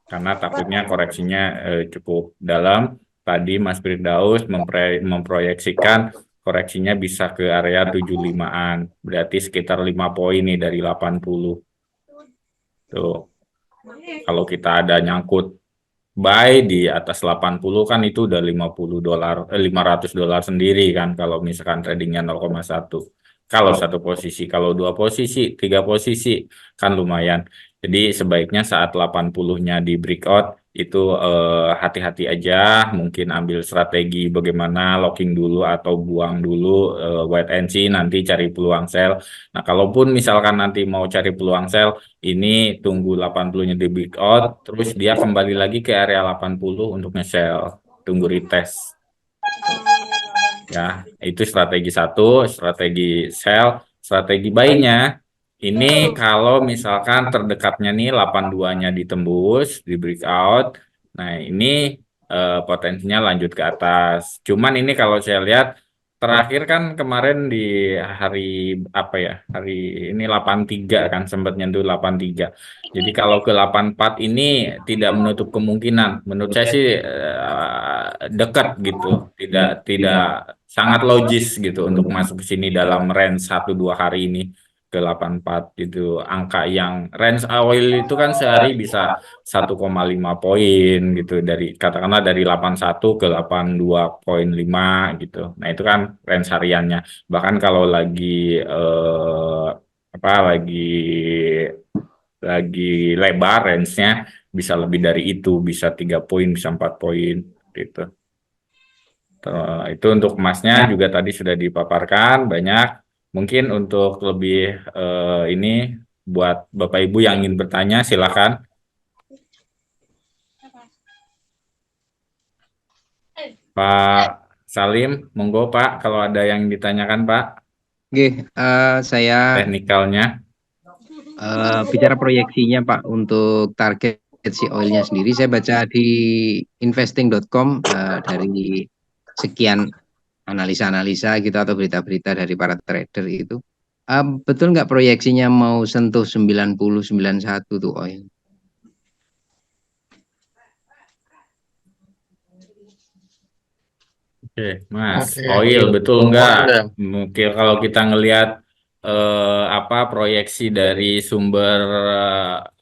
Karena takutnya koreksinya cukup dalam. Tadi Mas Firdaus memproyeksikan koreksinya bisa ke area 75-an. Berarti sekitar 5 poin nih dari 80. Tuh. Kalau kita ada nyangkut buy di atas 80 kan itu udah $50, $500 sendiri kan kalau misalkan tradingnya 0,1. Kalau satu posisi, kalau dua posisi, tiga posisi kan lumayan. Jadi sebaiknya saat 80-nya di breakout itu hati-hati aja, mungkin ambil strategi bagaimana locking dulu atau buang dulu wait and see, nanti cari peluang sell. Nah, kalaupun misalkan nanti mau cari peluang sell, ini tunggu 80-nya di breakout, terus dia kembali lagi ke area 80 untuk nge-sell, tunggu retest. Ya, itu strategi satu, strategi sell, strategi buy-nya. Ini kalau misalkan terdekatnya nih 82-nya ditembus di breakout. Nah, ini potensinya lanjut ke atas. Cuman ini kalau saya lihat terakhir kan kemarin di hari apa ya? Hari ini 83 kan sempat nyentuh 83. Jadi kalau ke 84 ini tidak menutup kemungkinan. Menurut saya sih dekat gitu. Tidak sangat logis gitu untuk masuk ke sini dalam range 1-2 hari ini ke 84 gitu. Angka yang range oil itu kan sehari bisa 1,5 poin gitu, dari katakanlah dari 81 ke 82,5 gitu. Nah, itu kan range hariannya. Bahkan kalau lagi apa lagi lebar range-nya bisa lebih dari itu, bisa 3 poin, bisa 4 poin gitu. Itu untuk emasnya juga tadi sudah dipaparkan banyak. Mungkin untuk lebih ini buat Bapak Ibu yang ingin bertanya silakan. Pak Salim, monggo Pak kalau ada yang ditanyakan Pak Oke, saya teknikalnya. bicara proyeksinya Pak untuk target si oilnya sendiri. Saya baca di investing.com dari sekian analisa-analisa gitu atau berita-berita dari para trader itu. Betul nggak proyeksinya mau sentuh 90, 91 tuh oil? Oke, Mas, Oke. oil betul Oil, nggak? ya. Mungkin kalau kita ngelihat apa proyeksi dari sumber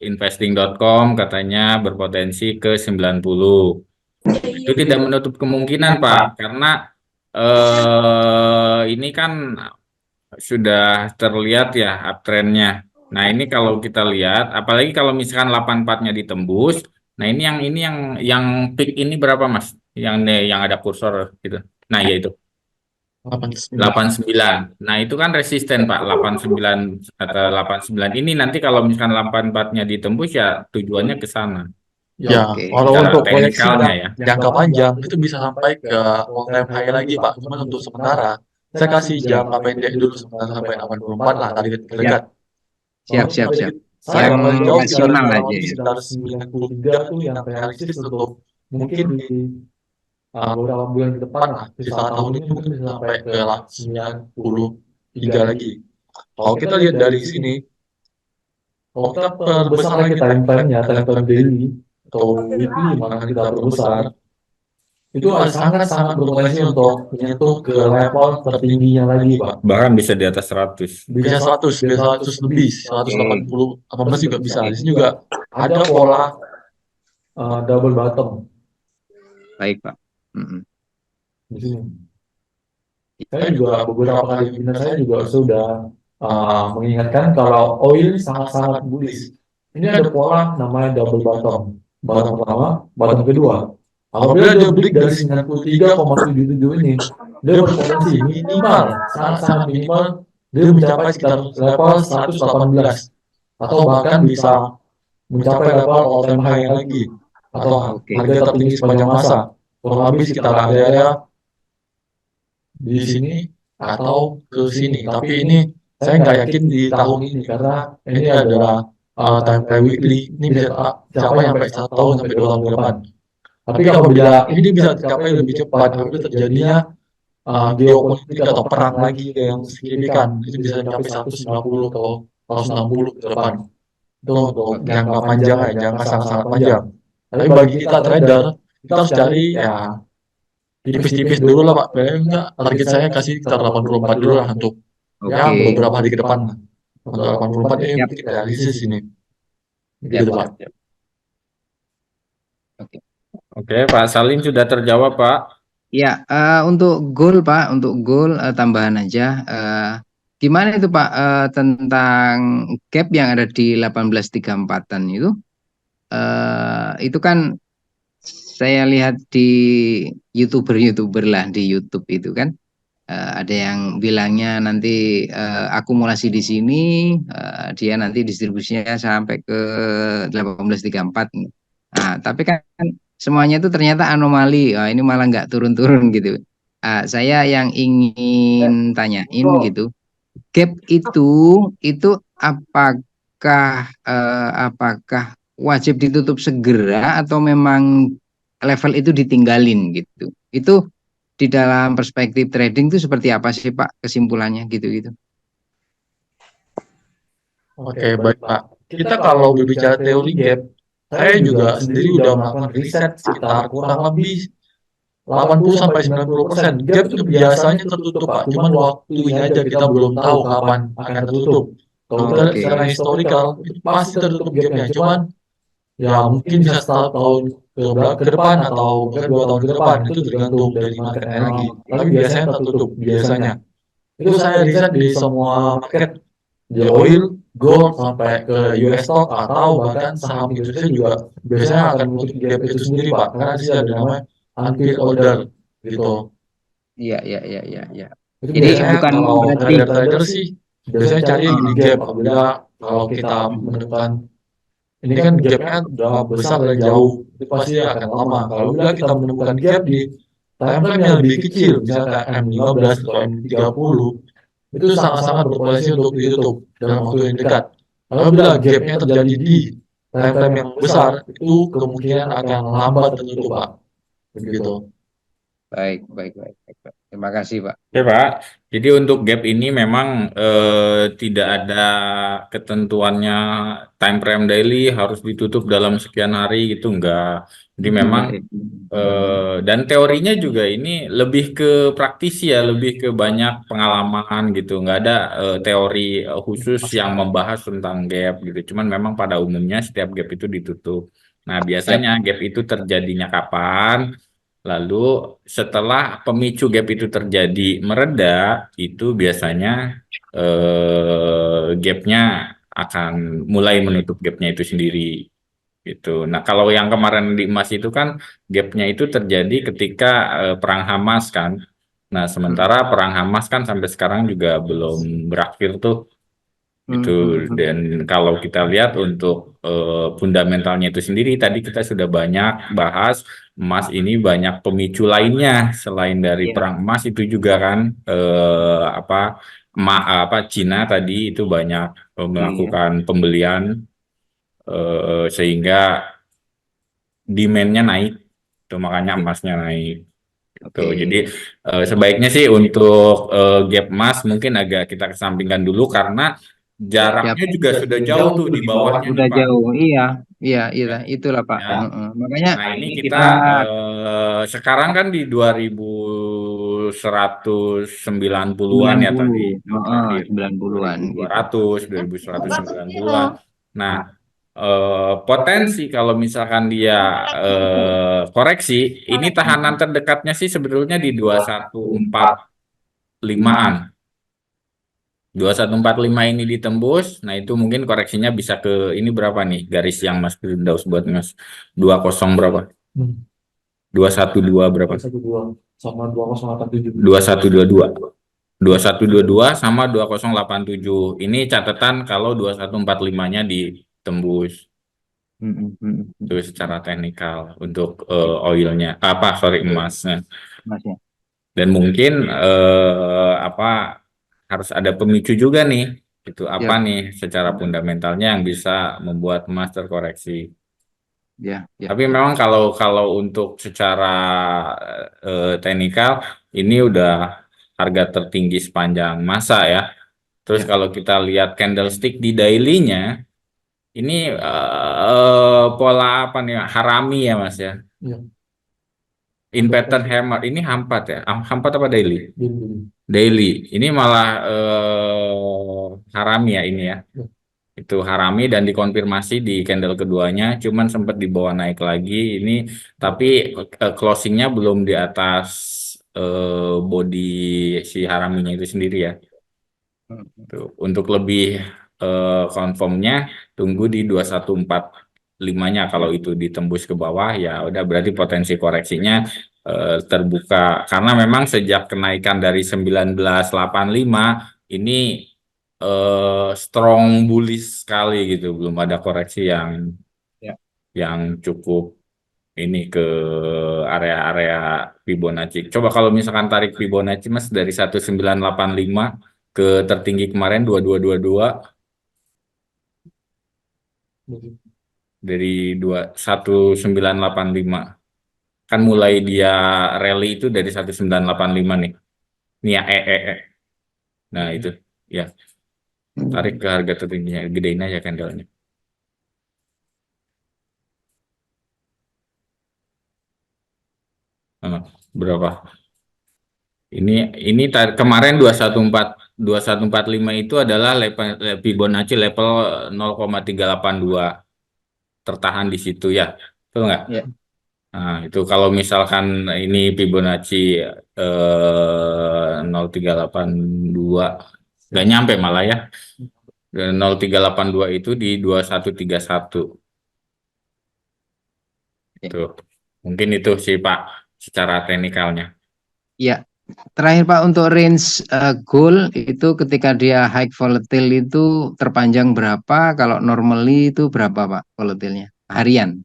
investing.com katanya berpotensi ke 90. Itu tidak menutup kemungkinan, Pak, karena ini kan sudah terlihat ya uptrendnya. Nah, ini kalau kita lihat, apalagi kalau misalkan 84-nya ditembus, nah ini yang peak ini berapa, Mas? Yang ada kursor gitu. Nah, ya itu 89. 89. Nah, itu kan resisten, Pak. 89 atau 89 ini nanti kalau misalkan 84-nya ditembus ya tujuannya ke sana. Ya, Oke. kalau Secara untuk proyeksi teknikalnya ya. jangka panjang itu bisa sampai ke all time high lagi, Pak. Cuma untuk sementara, saya kasih jangka pendek dulu sementara sampai 84 lah, target terdekat. Siap, Kalau siap, target siap. saya Yang paling jauh sekitar rasional kurang aja lebih ya. sekitar 93 tuh yang realistis untuk mungkin di beberapa bulan ke depan lah. Sisa tahun ini mungkin bisa sampai ke 93 lagi. Kalau kita lihat dari sini, kalau kita perbesar lagi time frame daily atau weekly malah kita perbesar, itu sangat-sangat berpotensi untuk menyentuh ke level tertingginya lagi, Pak. Bahkan bisa di atas 100. Bisa 100 lebih, 180, 18 juga bisa. Di sini juga ada pola double bottom Baik, Pak. di sini. Saya juga beberapa kali webinar saya juga sudah mengingatkan kalau oil sangat-sangat bullish. Ini ada pola namanya double bottom. Bottom pertama, bottom kedua. Apabila dia break dari 93,77 ini, dia berpotensi minimal, sangat-sangat minimal, dia mencapai sekitar level 118. Atau bahkan bisa mencapai level all time high lagi. atau Oke. harga tertinggi sepanjang masa. Kurang lebih sekitar area di sini atau ke sini. Tapi ini saya nggak yakin di tahun ini karena ini adalah time frame weekly. Ini bisa capai sampai 1 tahun sampai 2 tahun ke depan. Tapi apabila ini bisa tercapai lebih cepat, apabila terjadinya geopolitik atau perang lagi yang signifikan, itu bisa mencapai 150 atau 160 ke depan. Itu untuk jangka panjang ya, jangka sangat-sangat panjang. Tapi bagi kita trader, kita harus cari ya tipis-tipis dulu lah Pak. Paling enggak, target saya kasih sekitar 84 dulu lah untuk ya Oke. beberapa hari ke depan lah. Untuk 84 ini Siap. mungkin realistis ini. Siap, Gitu Pak. siap, siap. Oke. Oke, Pak Salim sudah terjawab, Pak. Ya, untuk goal Pak, untuk goal tambahan aja. Gimana itu Pak tentang gap yang ada di 1834-an itu kan saya lihat di YouTuber lah di YouTube itu kan ada yang bilangnya nanti akumulasi di sini dia nanti distribusinya sampai ke 1834. Nah, tapi kan semuanya itu ternyata anomali. Ini malah nggak turun-turun gitu. Saya yang ingin tanyain gitu, gap itu apakah wajib ditutup segera atau memang level itu ditinggalin gitu? Itu di dalam perspektif trading itu seperti apa sih Pak kesimpulannya gitu-gitu? Oke, baik Pak. Kita kalau berbicara teori gap, saya juga sendiri udah melakukan riset sekitar kurang lebih 80 sampai 90%. Gap itu biasanya tertutup Pak, cuman waktunya aja kita belum tahu kapan akan tertutup. Kalau kita lihat Oke. secara historical, itu pasti tertutup gapnya. Cuman ya mungkin bisa 1 tahun ke depan atau bahkan 2 tahun ke depan, itu tergantung dari marketnya lagi. Tapi biasanya tertutup, biasanya. Itu saya riset di semua market, di oil, gold, sampai ke US stock atau bahkan saham Indonesia juga biasanya akan menutup gap itu sendiri Pak, karena di sini ada namanya unfilled order gitu. Iya. Itu Jadi biasanya bukan kalau berarti trader-trader sih biasanya cari di gap apabila kalau kita menemukan ini kan gapnya udah besar dan jauh, itu pasti akan lama. Kalau bila kita menemukan gap di time frame yang lebih kecil, misalnya M15 atau M30, itu sangat-sangat berpotensi untuk ditutup dalam waktu yang dekat. Apabila gapnya terjadi di time frame yang besar, itu kemungkinan akan lambat tertutup, Pak. Begitu. baik. Terima kasih Pak. Oke, Pak. Jadi untuk gap ini memang tidak ada ketentuannya time frame daily harus ditutup dalam sekian hari gitu, enggak. Jadi memang dan teorinya juga ini lebih ke praktisi ya, lebih ke banyak pengalaman gitu. Nggak ada teori khusus yang membahas tentang gap gitu. Cuman memang pada umumnya setiap gap itu ditutup. Nah, biasanya gap itu terjadinya kapan? Lalu setelah pemicu gap itu terjadi mereda, itu biasanya gapnya akan mulai menutup gapnya itu sendiri gitu. Nah, kalau yang kemarin di emas itu kan gapnya itu terjadi ketika perang Hamas kan. Nah, sementara perang Hamas kan sampai sekarang juga belum berakhir tuh gitu. Dan kalau kita lihat untuk fundamentalnya itu sendiri, tadi kita sudah banyak bahas emas ini banyak pemicu lainnya selain dari Iya. perang emas itu juga kan Cina tadi itu banyak melakukan pembelian sehingga demand-nya naik, itu makanya emasnya naik. Gitu. Oke. Jadi sebaiknya sih untuk gap emas mungkin agak kita kesampingkan dulu karena jaraknya juga sudah jauh tuh di bawahnya nih Udah Pak. jauh. Iya, itulah Pak. Ya. Makanya Nah ini kita kita sekarang kan di 2190-an ya tadi yang terakhir. 90-an gitu. 2190-an. Nah potensi kalau misalkan dia koreksi, ini tahanan terdekatnya sih sebetulnya di 2145-an. 2145 ini ditembus, nah itu mungkin koreksinya bisa ke ini berapa nih garis yang Mas Firdaus buat Mas 20 berapa? 212 berapa? 212 sama 2087. 2122. 2122 sama 2087. Ini catatan kalau 2145-nya ditembus. Itu secara teknikal untuk oilnya, emasnya. Mas ya. Dan mungkin harus ada pemicu juga nih. Itu apa Ya, nih secara fundamentalnya yang bisa membuat emas terkoreksi. ya, ya. Tapi memang kalau untuk secara teknikal ini udah harga tertinggi sepanjang masa ya. Terus Ya. kalau kita lihat candlestick di daily-nya ini pola apa nih? Harami ya Mas ya. Iya. In pattern hammer ini hampat ya. Hampat apa daily? Jadi. Daily. Ini malah harami ya ini ya. Ya. Itu harami dan dikonfirmasi di candle keduanya, cuman sempat dibawa naik lagi ini, tapi closingnya belum di atas body si haraminya itu sendiri ya. Tuh. Untuk lebih confirmnya tunggu di 2145-nya, kalau itu ditembus ke bawah ya udah berarti potensi koreksinya terbuka, karena memang sejak kenaikan dari 1985 ini strong bullish sekali gitu, belum ada koreksi Ya. yang cukup ini ke area-area Fibonacci. Coba kalau misalkan tarik Fibonacci Mas dari 1985 ke tertinggi kemarin 2222, dari 1985 kan mulai dia rally itu dari 1985 nih. Ini ya Nah itu ya, tarik ke harga tertingginya, gedein aja candlenya. Berapa? Ini kemarin 2145 itu adalah Fibonacci level 0,382, tertahan di situ ya, betul nggak? Ya. Nah itu kalau misalkan ini Fibonacci 0382 nggak nyampe malah ya, 0382 itu di 2131 tuh. Mungkin itu sih Pak secara teknikalnya. Ya, terakhir Pak, untuk range goal itu ketika dia high volatile itu terpanjang berapa? Kalau normally itu berapa Pak volatilnya? Harian?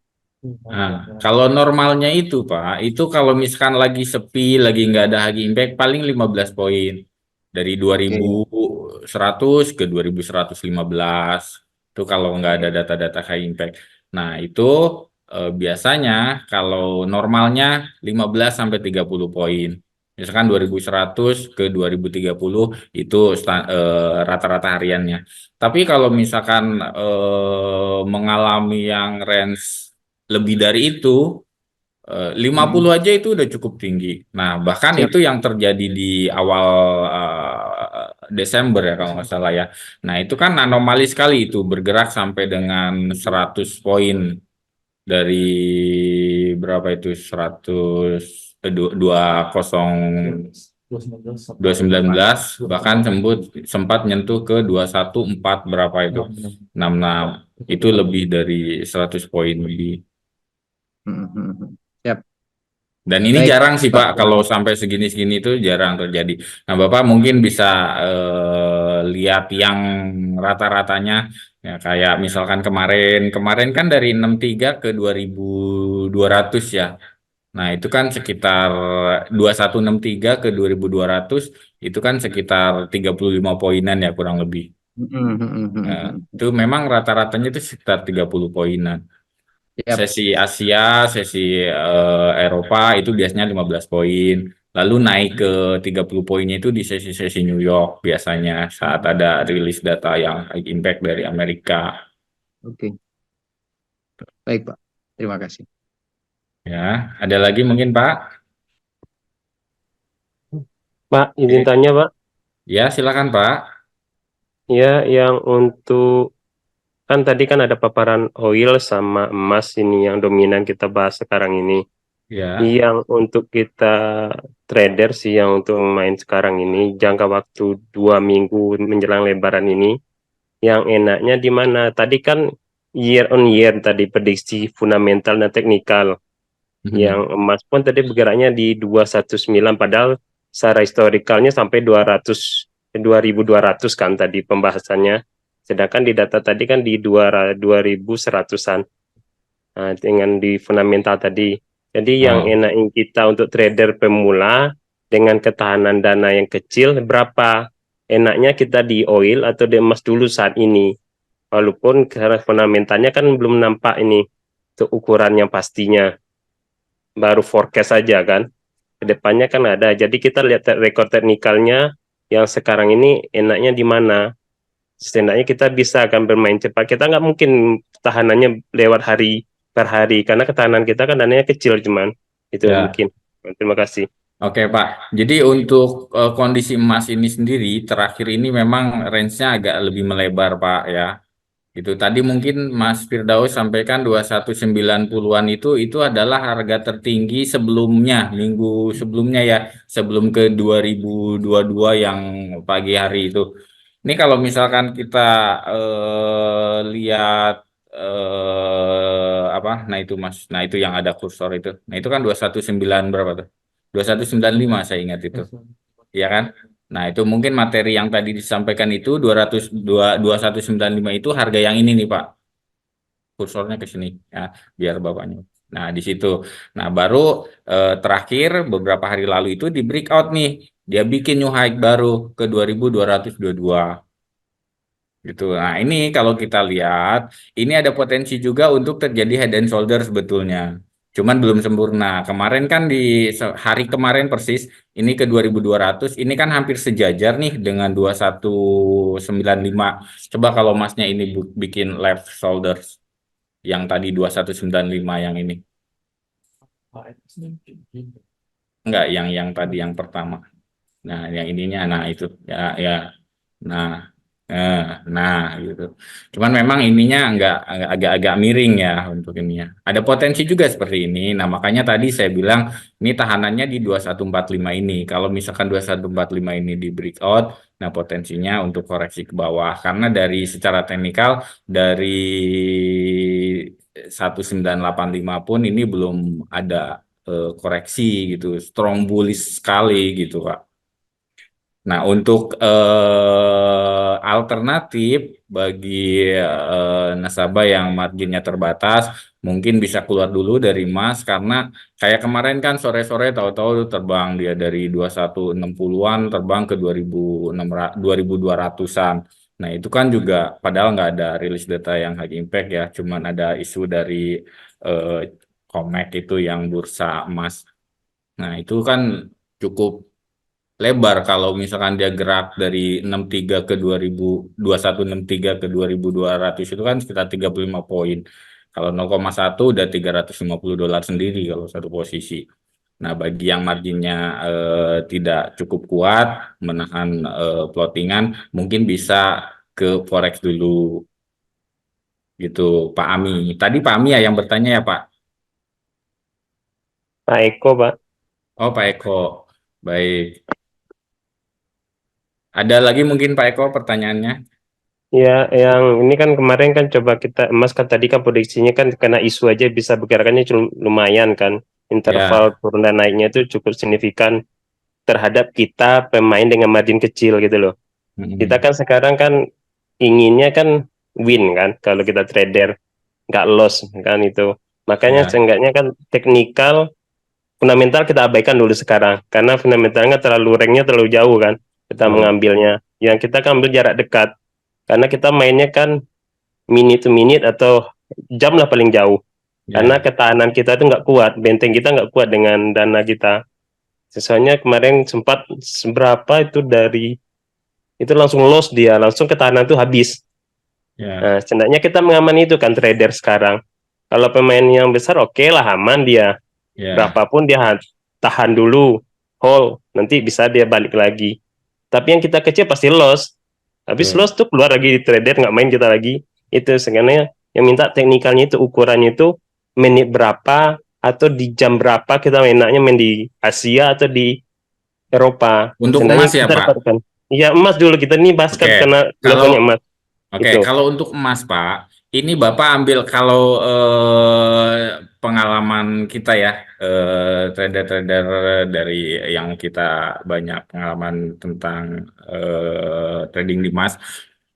Nah, kalau normalnya itu Pak, itu kalau misalkan lagi sepi, lagi nggak ada high impact, paling 15 poin. Dari 2100 ke 2115. Itu kalau nggak ada data-data high impact. Nah, itu biasanya kalau normalnya 15 sampai 30 poin. Misalkan 2100 ke 2030 itu rata-rata hariannya. Tapi kalau misalkan mengalami yang range lebih dari itu, 50 aja itu udah cukup tinggi. Nah, bahkan Siap. itu yang terjadi di awal Desember ya kalau nggak salah ya. Nah, itu kan anomali sekali, itu bergerak sampai dengan 100 poin dari berapa itu, 219, bahkan sempat nyentuh ke 214 berapa itu, 66, itu lebih dari 100 poin lebih. Siap. Dan ini Baik, jarang sih Pak. Pak, kalau sampai segini-segini itu jarang terjadi. Nah Bapak mungkin bisa lihat yang rata-ratanya, ya kayak misalkan kemarin kan dari 63 ke 2200 ya. Nah itu kan sekitar 2163 ke 2200, itu kan sekitar 35 poinan ya kurang lebih. Nah, itu memang rata-ratanya itu sekitar 30 poinan. Siap. Sesi Asia, sesi Eropa itu biasanya 15 poin. Lalu naik ke 30 poinnya itu di sesi-sesi New York biasanya saat ada rilis data yang high impact dari Amerika. Oke. Baik Pak, terima kasih. Ya, ada lagi mungkin Pak? Pak, izin tanya Pak. Ya, silakan Pak. Ya, yang untuk kan tadi kan ada paparan oil sama emas ini yang dominan kita bahas sekarang ini. Ya. Yang untuk kita trader sih, yang untuk main sekarang ini jangka waktu 2 minggu menjelang Lebaran ini, yang enaknya di mana? Tadi kan year on year tadi prediksi fundamental dan teknikal. Yang emas pun tadi bergeraknya di 219, padahal secara historikalnya sampai 2200 kan tadi pembahasannya. Sedangkan di data tadi kan di 2100-an. dengan di fundamental tadi. Jadi yang Oh. enakin kita untuk trader pemula dengan ketahanan dana yang kecil, berapa enaknya kita di oil atau di emas dulu saat ini. Walaupun karena fundamentalnya kan belum nampak ini untuk ukuran yang pastinya, baru forecast saja kan. Kedepannya kan ada. Jadi kita lihat rekor teknikalnya yang sekarang ini enaknya di mana. Setidaknya kita bisa akan bermain cepat. Kita nggak mungkin tahanannya lewat hari per hari karena ketahanan kita kan dananya kecil cuman itu Ya. mungkin. Terima kasih. Oke Pak, jadi untuk kondisi emas ini sendiri terakhir ini memang range-nya agak lebih melebar Pak ya. Itu tadi mungkin Mas Firdaus sampaikan 2190-an itu adalah harga tertinggi sebelumnya, minggu sebelumnya ya, sebelum ke 2022 yang pagi hari itu. Ini kalau misalkan kita lihat apa? Nah itu Mas. Nah itu yang ada kursor itu. Nah itu kan 219 berapa tuh? 2195 saya ingat itu. Iya kan? Nah, itu mungkin materi yang tadi disampaikan itu 2195 itu harga yang ini nih, Pak. Kursornya ke sini ya, biar Bapaknya. Nah, di situ. Nah, baru terakhir beberapa hari lalu itu di breakout nih. Dia bikin new high baru ke 2222 gitu. Nah, ini kalau kita lihat, ini ada potensi juga untuk terjadi head and shoulder sebetulnya. Cuman belum sempurna. Kemarin kan di hari kemarin persis, ini ke 2200, ini kan hampir sejajar nih dengan 2195. Coba kalau Masnya ini bikin left shoulders, yang tadi 2195 yang ini. Enggak, yang tadi yang pertama. Nah, yang ininya, nah itu, ya, ya. Nah, nah gitu. Cuman memang ininya agak-agak miring ya untuk ininya. Ada potensi juga seperti ini. Nah, makanya tadi saya bilang ini tahanannya di 2145 ini. Kalau misalkan 2145 ini di breakout, nah potensinya untuk koreksi ke bawah. Karena dari secara teknikal dari 1985 pun ini belum ada koreksi gitu. Strong bullish sekali gitu, Pak. Nah, untuk alternatif bagi nasabah yang marginnya terbatas, mungkin bisa keluar dulu dari emas karena kayak kemarin kan sore-sore tahu-tahu terbang dia dari 2160-an terbang ke 2200-an. Nah, itu kan juga padahal nggak ada rilis data yang high impact ya, cuman ada isu dari eh, COMEX itu yang bursa emas. Nah, itu kan cukup lebar kalau misalkan dia gerak dari 63 ke 2163 ke 2200 itu kan sekitar 35 poin. Kalau 0,1 udah $350 sendiri kalau satu posisi. Nah, bagi yang marginnya tidak cukup kuat menahan plottingan, mungkin bisa ke forex dulu gitu, Pak Ami. Tadi Pak Ami ya yang bertanya ya, Pak. Pak Eko, Pak. Oh, Pak Eko. Baik. Ada lagi mungkin Pak Eko pertanyaannya? Ya, yang ini kan kemarin kan coba kita emas kan tadi kan prediksinya kan kena isu aja bisa bergerakannya lumayan kan. Interval Ya. turun dan naiknya itu cukup signifikan terhadap kita pemain dengan margin kecil gitu loh. Kita kan sekarang kan inginnya kan win kan kalau kita trader nggak loss kan itu. Makanya Ya. seenggaknya kan teknikal fundamental kita abaikan dulu sekarang karena fundamentalnya ranknya terlalu jauh kan kita mengambilnya. Yang kita kan ambil jarak dekat karena kita mainnya kan minute to minute atau jam lah paling jauh. Karena ketahanan kita itu nggak kuat, benteng kita nggak kuat dengan dana kita. Soalnya kemarin sempat seberapa itu dari itu langsung loss dia, langsung ketahanan itu habis. Nah, setidaknya kita mengamani itu kan trader sekarang. Kalau pemain yang besar oke lah aman dia. Berapapun dia tahan dulu, hold, nanti bisa dia balik lagi. Tapi yang kita kecil pasti loss. Habis loss tuh keluar lagi di trader nggak main kita lagi. Itu sebenarnya yang minta teknikalnya itu ukurannya itu menit berapa atau di jam berapa kita enaknya main di Asia atau di Eropa. Untuk Sebenarnya emas ya, kita Pak? dapatkan. Iya emas dulu kita nih basket karena levelnya emas. Oke, kalau untuk emas Pak, ini Bapak ambil kalau pengalaman kita ya, trader-trader dari yang kita banyak pengalaman tentang trading di emas,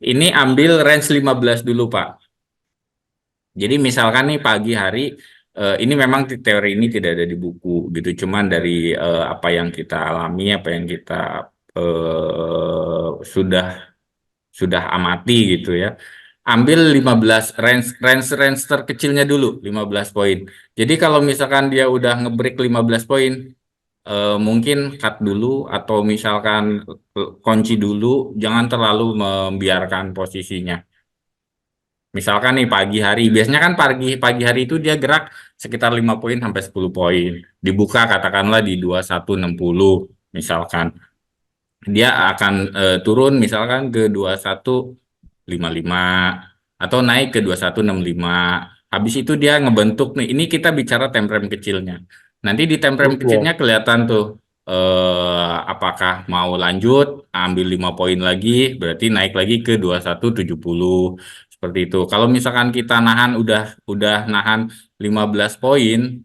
ini ambil range 15 dulu Pak. Jadi misalkan nih pagi hari, ini memang teori ini tidak ada di buku gitu, cuman dari apa yang kita alami, apa yang kita sudah amati gitu ya. Ambil 15 range terkecilnya dulu 15 poin. Jadi kalau misalkan dia udah ngebreak 15 poin, mungkin cut dulu atau misalkan kunci dulu, jangan terlalu membiarkan posisinya. Misalkan nih pagi hari, biasanya kan pagi pagi hari itu dia gerak sekitar 5 poin sampai 10 poin. Dibuka katakanlah di 2160 misalkan. Dia akan turun misalkan ke 2155 atau naik ke 2165. Habis itu dia ngebentuk nih. Ini kita bicara time frame kecilnya. Nanti di time frame Ya. kecilnya kelihatan tuh apakah mau lanjut ambil 5 poin lagi, berarti naik lagi ke 2170 seperti itu. Kalau misalkan kita nahan udah nahan 15 poin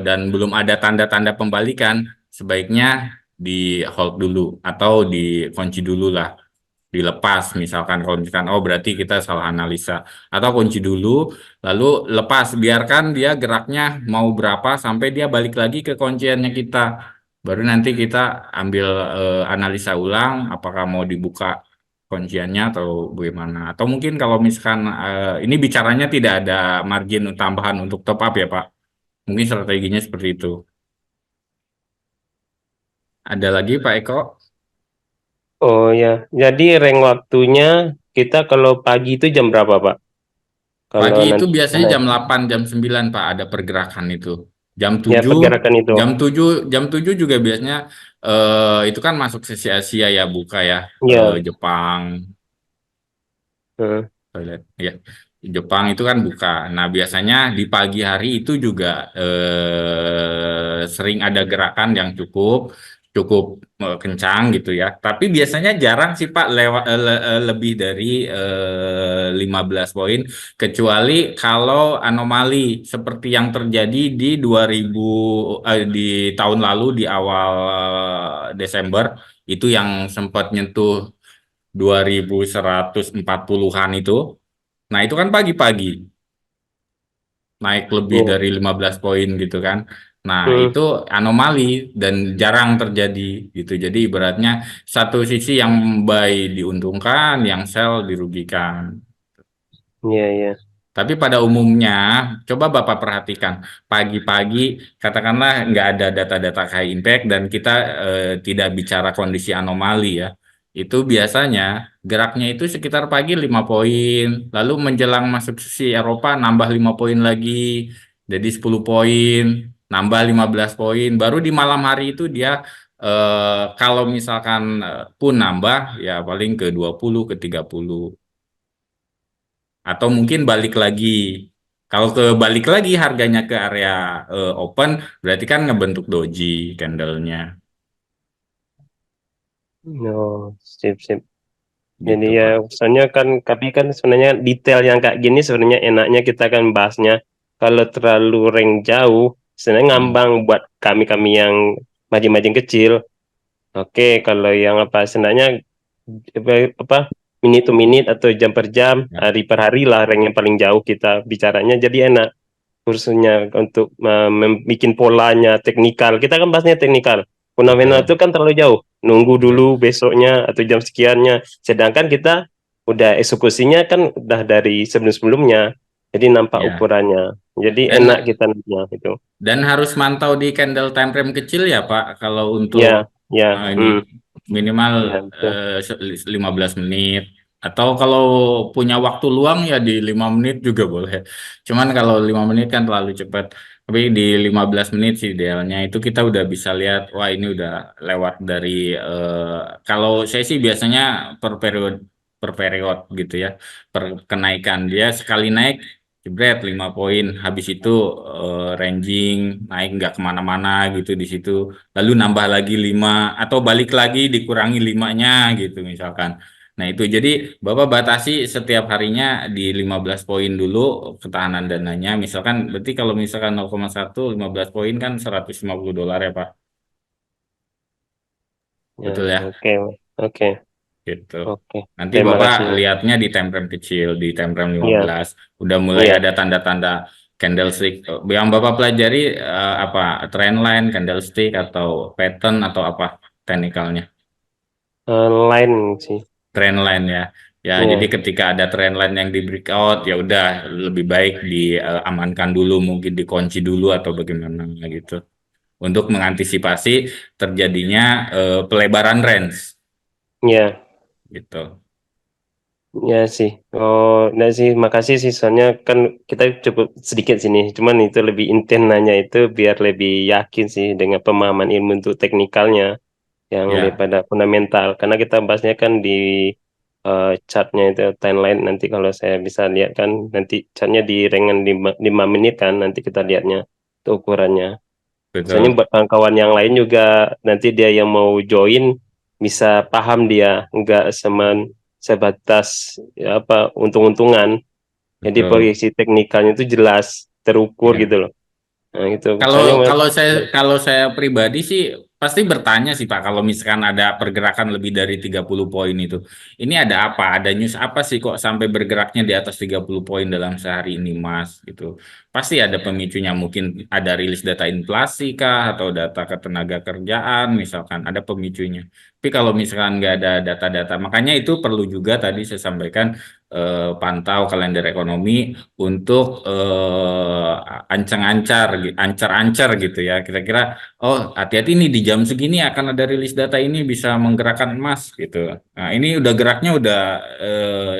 dan belum ada tanda-tanda pembalikan, sebaiknya di hold dulu atau dikunci dulu lah, dilepas misalkan. Kalau misalkan oh berarti kita salah analisa, atau kunci dulu lalu lepas, biarkan dia geraknya mau berapa sampai dia balik lagi ke kunciannya kita, baru nanti kita ambil analisa ulang apakah mau dibuka kunciannya atau bagaimana. Atau mungkin kalau misalkan ini bicaranya tidak ada margin tambahan untuk top up ya Pak, mungkin strateginya seperti itu. Ada lagi Pak Eko? Oh ya, jadi rank waktunya kita kalau pagi itu jam berapa, Pak? Kalau Pagi itu nanti biasanya naik. jam 8, jam 9 Pak, ada pergerakan itu. Jam Ya, 7, pergerakan itu. jam 7 juga biasanya itu kan masuk sesi Asia ya, buka ya, Ya. Jepang, eh, toilet ya. Jepang itu kan buka. Nah, biasanya di pagi hari itu juga sering ada gerakan yang cukup cukup kencang gitu ya. Tapi biasanya jarang sih Pak lewat lebih dari 15 poin, kecuali kalau anomali seperti yang terjadi di 2000 di tahun lalu di awal Desember, itu yang sempat nyentuh 2140-an itu. Nah, itu kan pagi-pagi naik lebih ya. dari 15 poin gitu kan. Nah, Hmm, itu anomali dan jarang terjadi gitu. Jadi ibaratnya satu sisi yang buy diuntungkan, yang sell dirugikan. ya, ya. Tapi pada umumnya, coba Bapak perhatikan, pagi-pagi, katakanlah nggak ada data-data high impact dan kita tidak bicara kondisi anomali ya. Itu biasanya geraknya itu sekitar pagi 5 poin, lalu menjelang masuk sesi Eropa nambah 5 poin lagi, jadi 10 poin, nambah 15 poin, baru di malam hari itu dia kalau misalkan pun nambah, ya paling ke 20, ke 30. Atau mungkin balik lagi. Kalau ke balik lagi harganya ke area open, berarti kan ngebentuk doji candlenya No, sip, sip. Jadi gitu ya, Pak. soalnya kan, tapi kan sebenarnya detail yang kayak gini sebenarnya enaknya kita kan bahasnya. Kalau terlalu rank jauh, sebenarnya Hmm. ngambang buat kami-kami yang majing-majing kecil. Oke, kalau yang apa sebenarnya apa menit to menit atau jam per jam, Ya, hari per hari lah rank yang paling jauh kita bicaranya. Jadi enak kursusnya untuk membuat polanya teknikal. Kita kan bahasnya teknikal. Fundamental itu betul. kan terlalu jauh. Nunggu Ya, dulu besoknya atau jam sekiannya. Sedangkan kita udah eksekusinya kan udah dari sebelum-sebelumnya. Jadi nampak ya. ukurannya. Jadi enak Dan kita nantinya itu. harus mantau di candle time frame kecil ya Pak. Kalau untuk Ya, ya, ini minimal ya betul. 15 menit. Atau kalau punya waktu luang ya di 5 menit juga boleh. Cuman kalau 5 menit kan terlalu cepat. Tapi di 15 menit sih idealnya itu kita udah bisa lihat, wah ini udah lewat dari, kalau saya sih biasanya per period gitu ya. Per kenaikan dia sekali naik jebret 5 poin, habis itu ranging naik nggak kemana-mana gitu di situ, lalu nambah lagi 5 atau balik lagi dikurangi 5-nya gitu misalkan. Nah itu jadi Bapak batasi setiap harinya di 15 poin dulu ketahanan dananya, misalkan berarti kalau misalkan 0,1 15 poin kan $150 ya Pak, Ya, betul ya. oke, oke. gitu. Oke, Nanti terima Bapak kasih. lihatnya di time frame kecil, di time frame Iya, 15 udah mulai iya. ada tanda-tanda candlestick. Yang Bapak pelajari apa? Trend line, candlestick atau pattern atau apa teknikalnya? Line sih. Trend line ya. Ya, jadi Iya, ketika ada trend line yang di breakout, ya udah lebih baik diamankan dulu, mungkin dikunci dulu atau bagaimana gitu. Untuk mengantisipasi terjadinya pelebaran range iya. gitu. Ya sih. Oh, enggak sih, makasih sih. Soalnya kan kita cukup sedikit sini. Cuman itu lebih intens nanya itu biar lebih yakin sih dengan pemahaman ilmu untuk teknikalnya yang Ya, daripada fundamental. Karena kita bahasnya kan di chartnya itu timeline. Nanti kalau saya bisa lihat kan nanti chartnya di range 5 menit kan. Nanti kita lihatnya itu ukurannya. Soalnya betul. buat kawan-kawan yang lain juga nanti dia yang mau join bisa paham dia, nggak sebatas ya apa untung-untungan. Jadi Betul. proyeksi teknikalnya itu jelas terukur Ya. gitu loh. Nah gitu. Kalau Soalnya kalau saya pribadi sih pasti bertanya sih Pak, kalau misalkan ada pergerakan lebih dari 30 poin itu. Ini ada apa? Ada news apa sih kok sampai bergeraknya di atas 30 poin dalam sehari ini Mas gitu. Pasti ada pemicunya, mungkin ada rilis data inflasi kah atau data ketenaga kerjaan misalkan ada pemicunya. Tapi kalau misalkan nggak ada data-data, makanya itu perlu juga tadi saya sampaikan pantau kalender ekonomi untuk ancang-ancar, ancar-ancar gitu ya. Kira-kira, oh hati-hati nih di jam segini akan ada rilis data ini bisa menggerakkan emas gitu. Nah ini udah geraknya udah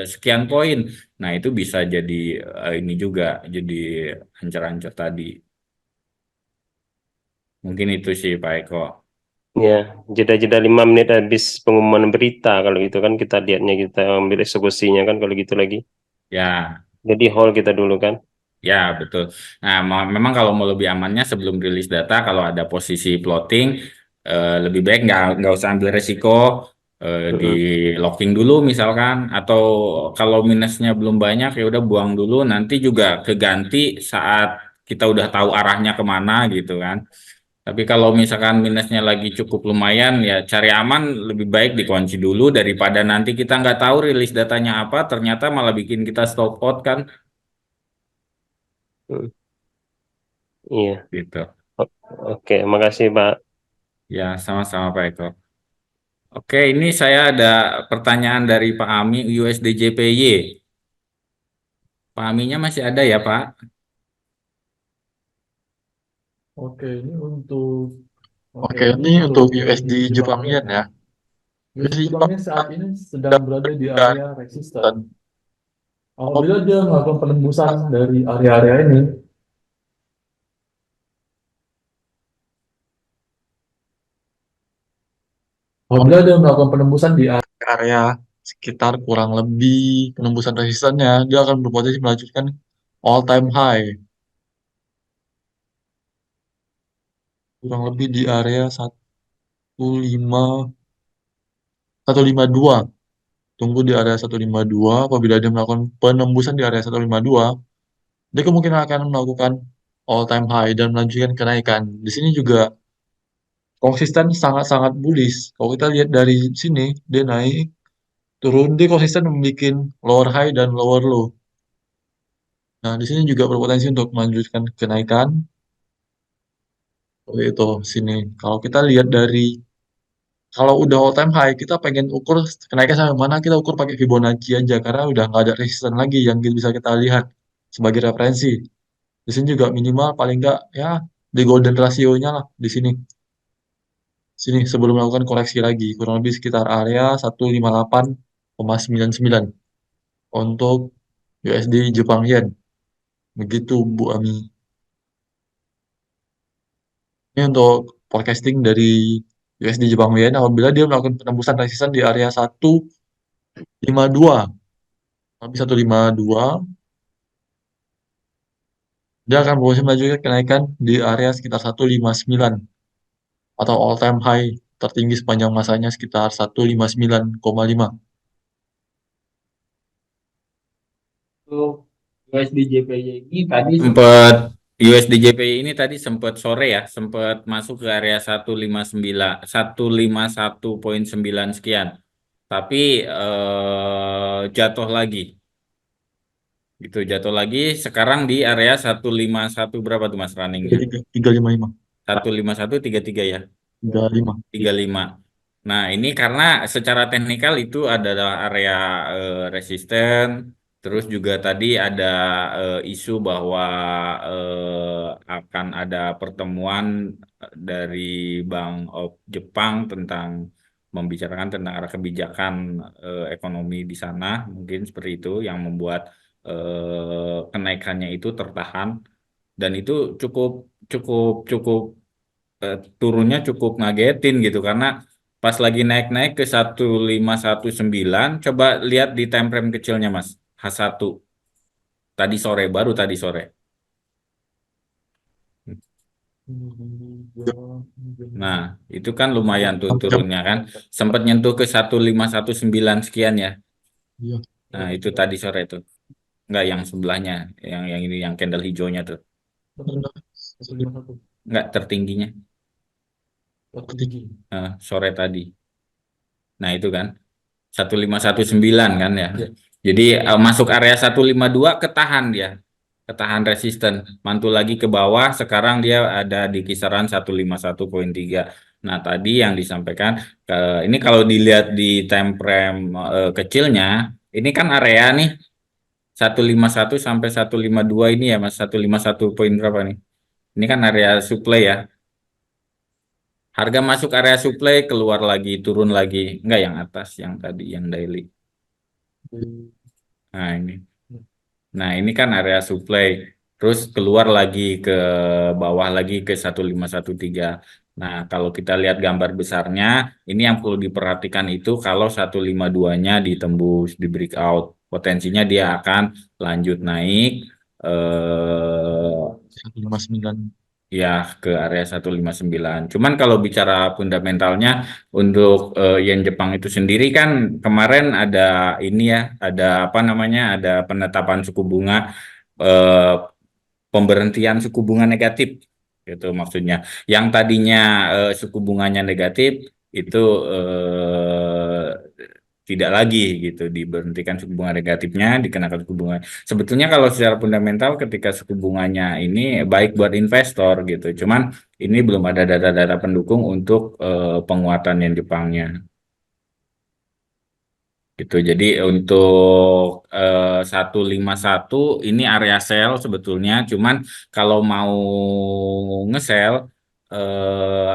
sekian poin. Nah itu bisa jadi ini juga jadi ancar-ancar tadi. Mungkin itu sih Pak Eko. ya jeda-jeda 5 menit habis pengumuman berita kalau gitu kan kita lihatnya kita ambil eksekusinya kan kalau gitu lagi. Ya. Jadi hold kita dulu kan. Ya, betul. Nah, memang kalau mau lebih amannya sebelum rilis data, kalau ada posisi plotting, lebih baik nggak usah ambil resiko, di Mm-mm. locking dulu misalkan, atau kalau minusnya belum banyak ya udah buang dulu. Nanti juga keganti saat kita udah tahu arahnya kemana gitu kan. Tapi kalau misalkan minusnya lagi cukup lumayan, ya cari aman lebih baik dikunci dulu daripada nanti kita nggak tahu rilis datanya apa, ternyata malah bikin kita stop out kan, Mm. Iya. gitu. O- Oke, makasih Pak. Ya, sama-sama Pak Eko. Oke, ini saya ada pertanyaan dari Pak Ami USDJPY. Pak Aminya masih ada ya, Pak? Oke, ini untuk USD Jepang Yen ya. USD Jepang Yen saat ini sedang berada di area resisten. Apabila dia melakukan penembusan dari area-area ini, apabila dia melakukan penembusan di area sekitar kurang lebih penembusan resistannya, dia akan berpotensi melanjutkan all time high kurang lebih di area 152. Tunggu di area 152. Apabila dia melakukan penembusan di area 152, dia kemungkinan akan melakukan all time high dan melanjutkan kenaikan. Di sini juga konsisten sangat-sangat bullish. Kalau kita lihat dari sini, dia naik, turun, dia konsisten membuat lower high dan lower low. Nah, di sini juga berpotensi untuk melanjutkan kenaikan. Seperti itu sini. Kalau kita lihat dari kalau udah all time high, kita pengen ukur kenaikan sampai mana, kita ukur pakai Fibonacci aja karena udah nggak ada resisten lagi yang bisa kita lihat sebagai referensi. Di sini juga minimal paling nggak ya di golden ratio-nya lah di sini. Sini sebelum melakukan koreksi lagi kurang lebih sekitar area 158,99 untuk USD Jepang Yen. Begitu Bu Ami. Ini untuk forecasting dari USD Jepang Yen apabila dia melakukan penembusan resisten di area 152. Habis 152, dia akan berhasil melanjutkan kenaikan di area sekitar 159 atau all time high tertinggi sepanjang masanya sekitar 159,5. Untuk USD JPY ini tadi Sempat USDJPY ini tadi sempat sore ya, sempat masuk ke area 151,9 sekian. tapi jatuh lagi. Gitu, jatuh lagi sekarang di area 151 berapa tuh Mas runningnya? 355. 15133 ya. 35. 35. Nah, ini karena secara teknikal itu adalah area resisten, terus juga tadi ada isu bahwa akan ada pertemuan dari Bank of Jepang tentang membicarakan tentang arah kebijakan ekonomi di sana, mungkin seperti itu yang membuat kenaikannya itu tertahan dan itu cukup cukup cukup turunnya cukup ngagetin gitu karena pas lagi naik-naik ke 15119 coba lihat di time frame kecilnya Mas H1 tadi sore baru tadi sore. Nah, itu kan lumayan tuh turunnya kan. Sempat nyentuh ke 15119 sekian ya. Iya. Nah, itu tadi sore tuh. Enggak yang sebelahnya, yang ini yang candle hijaunya tuh. Rendah. 151. Enggak tertingginya Tertinggi. sore tadi. Nah, itu kan 15119 kan ya. Iya. Jadi masuk area 152 ketahan dia. Ketahan resisten. Mantul lagi ke bawah, sekarang dia ada di kisaran 151,3. Nah, tadi yang disampaikan ini kalau dilihat di time frame kecilnya, ini kan area nih 151 sampai 152 ini ya Mas, 151 poin berapa nih? Ini kan area supply ya. Harga masuk area supply, keluar lagi, turun lagi. Enggak yang atas, yang tadi, yang daily. Nah, ini. Nah, ini kan area supply. Terus keluar lagi ke bawah lagi ke 151,3. Nah, kalau kita lihat gambar besarnya, ini yang perlu diperhatikan itu kalau 152-nya ditembus di breakout. Potensinya dia akan lanjut naik 159. ya ke area 159. Cuman kalau bicara fundamentalnya untuk yen Jepang itu sendiri kan kemarin ada ini ya, ada apa namanya, ada penetapan suku bunga eh, pemberhentian suku bunga negatif gitu maksudnya. Yang tadinya suku bunganya negatif itu tidak lagi gitu diberhentikan suku bunga negatifnya dikenakan suku bunga. Sebetulnya kalau secara fundamental ketika suku bunganya ini baik buat investor gitu. Cuman ini belum ada data-data pendukung untuk penguatan yen Jepangnya. Gitu. Jadi untuk 151 ini area sell sebetulnya, cuman kalau mau nge-sell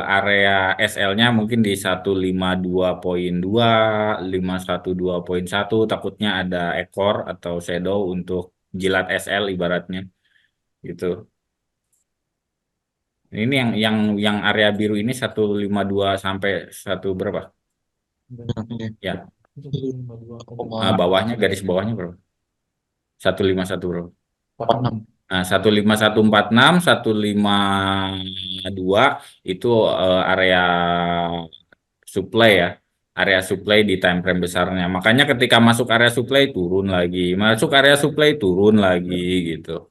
area SL-nya mungkin di 152,2, 512,1 takutnya ada ekor atau shadow untuk jilat SL ibaratnya gitu. Ini yang area biru ini 152 sampai satu berapa? Ya, bawahnya garis bawahnya berapa? 151 bro. 46. Nah, 15146, 152 itu area supply ya. Area supply di time frame besarnya. Makanya ketika masuk area supply turun lagi, masuk area supply turun lagi gitu.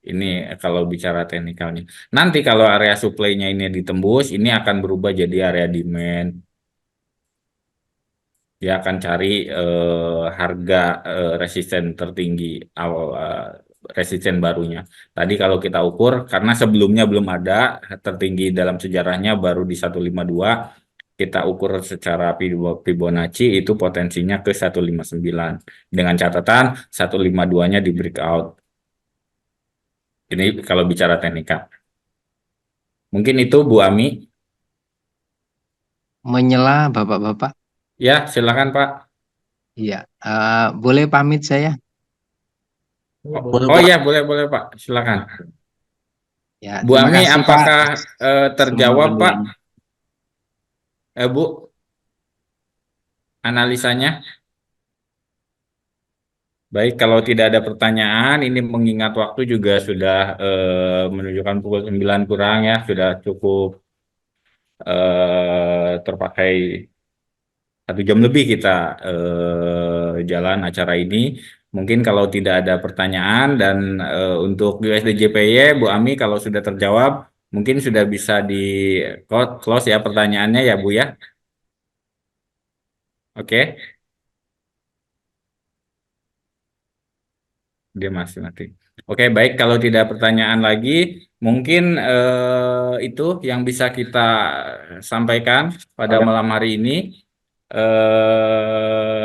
Ini kalau bicara teknikalnya. Nanti kalau area supply-nya ini ditembus, ini akan berubah jadi area demand. Dia akan cari harga resisten tertinggi awal resisten barunya. Tadi kalau kita ukur karena sebelumnya belum ada tertinggi dalam sejarahnya baru di 152, kita ukur secara Fibonacci itu potensinya ke 159 dengan catatan 152-nya di breakout. Ini kalau bicara teknikal. Mungkin itu Bu Ami. Menyela Bapak-bapak. Ya, silakan Pak. Iya, boleh pamit saya. Oh ya, boleh Pak. Silakan. Ya, Bu terima Ami, kasih Pak. apakah Semua terjawab Pak? penilaian. Bu, analisanya? Baik, kalau tidak ada pertanyaan, ini mengingat waktu juga sudah menunjukkan pukul 9 kurang ya, sudah cukup terpakai 1 jam lebih kita jalan acara ini. Mungkin kalau tidak ada pertanyaan dan untuk USD JPY, Bu Ami kalau sudah terjawab, mungkin sudah bisa di close ya pertanyaannya ya Bu ya. Oke. dia masih mati. Oke, baik. Kalau tidak pertanyaan lagi, mungkin itu yang bisa kita sampaikan pada malam hari ini.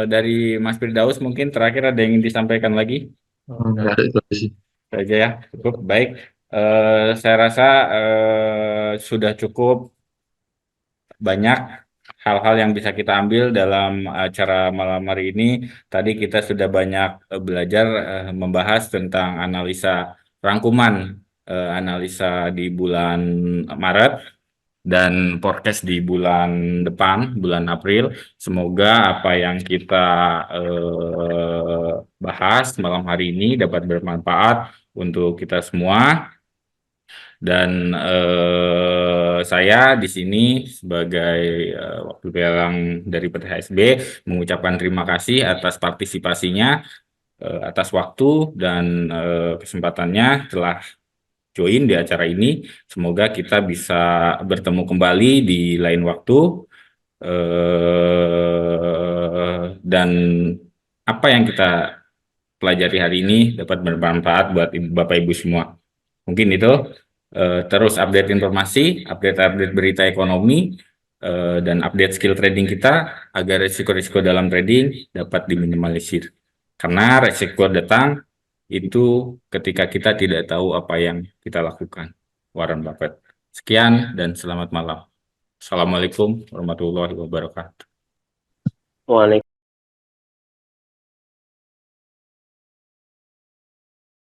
Dari Mas Firdaus, mungkin terakhir ada yang ingin disampaikan lagi? Nggak ada itu aja sih. Itu aja ya, cukup. Baik. Saya rasa sudah cukup banyak hal-hal yang bisa kita ambil dalam acara malam hari ini. Tadi kita sudah banyak belajar membahas tentang analisa rangkuman analisa di bulan Maret dan forecast di bulan depan, bulan April. Semoga apa yang kita bahas malam hari ini dapat bermanfaat untuk kita semua. Dan saya di sini sebagai wakil lelang dari PT HSB mengucapkan terima kasih atas partisipasinya, atas waktu dan kesempatannya telah join di acara ini. Semoga kita bisa bertemu kembali di lain waktu, dan apa yang kita pelajari hari ini dapat bermanfaat buat Bapak Ibu semua. Mungkin itu. Terus update informasi, update berita ekonomi, dan update skill trading kita agar risiko-risiko dalam trading dapat diminimalisir. Karena risiko datang itu ketika kita tidak tahu apa yang kita lakukan. Warren Buffett. Sekian dan selamat malam. Assalamualaikum warahmatullahi wabarakatuh. Waalaikumsalam.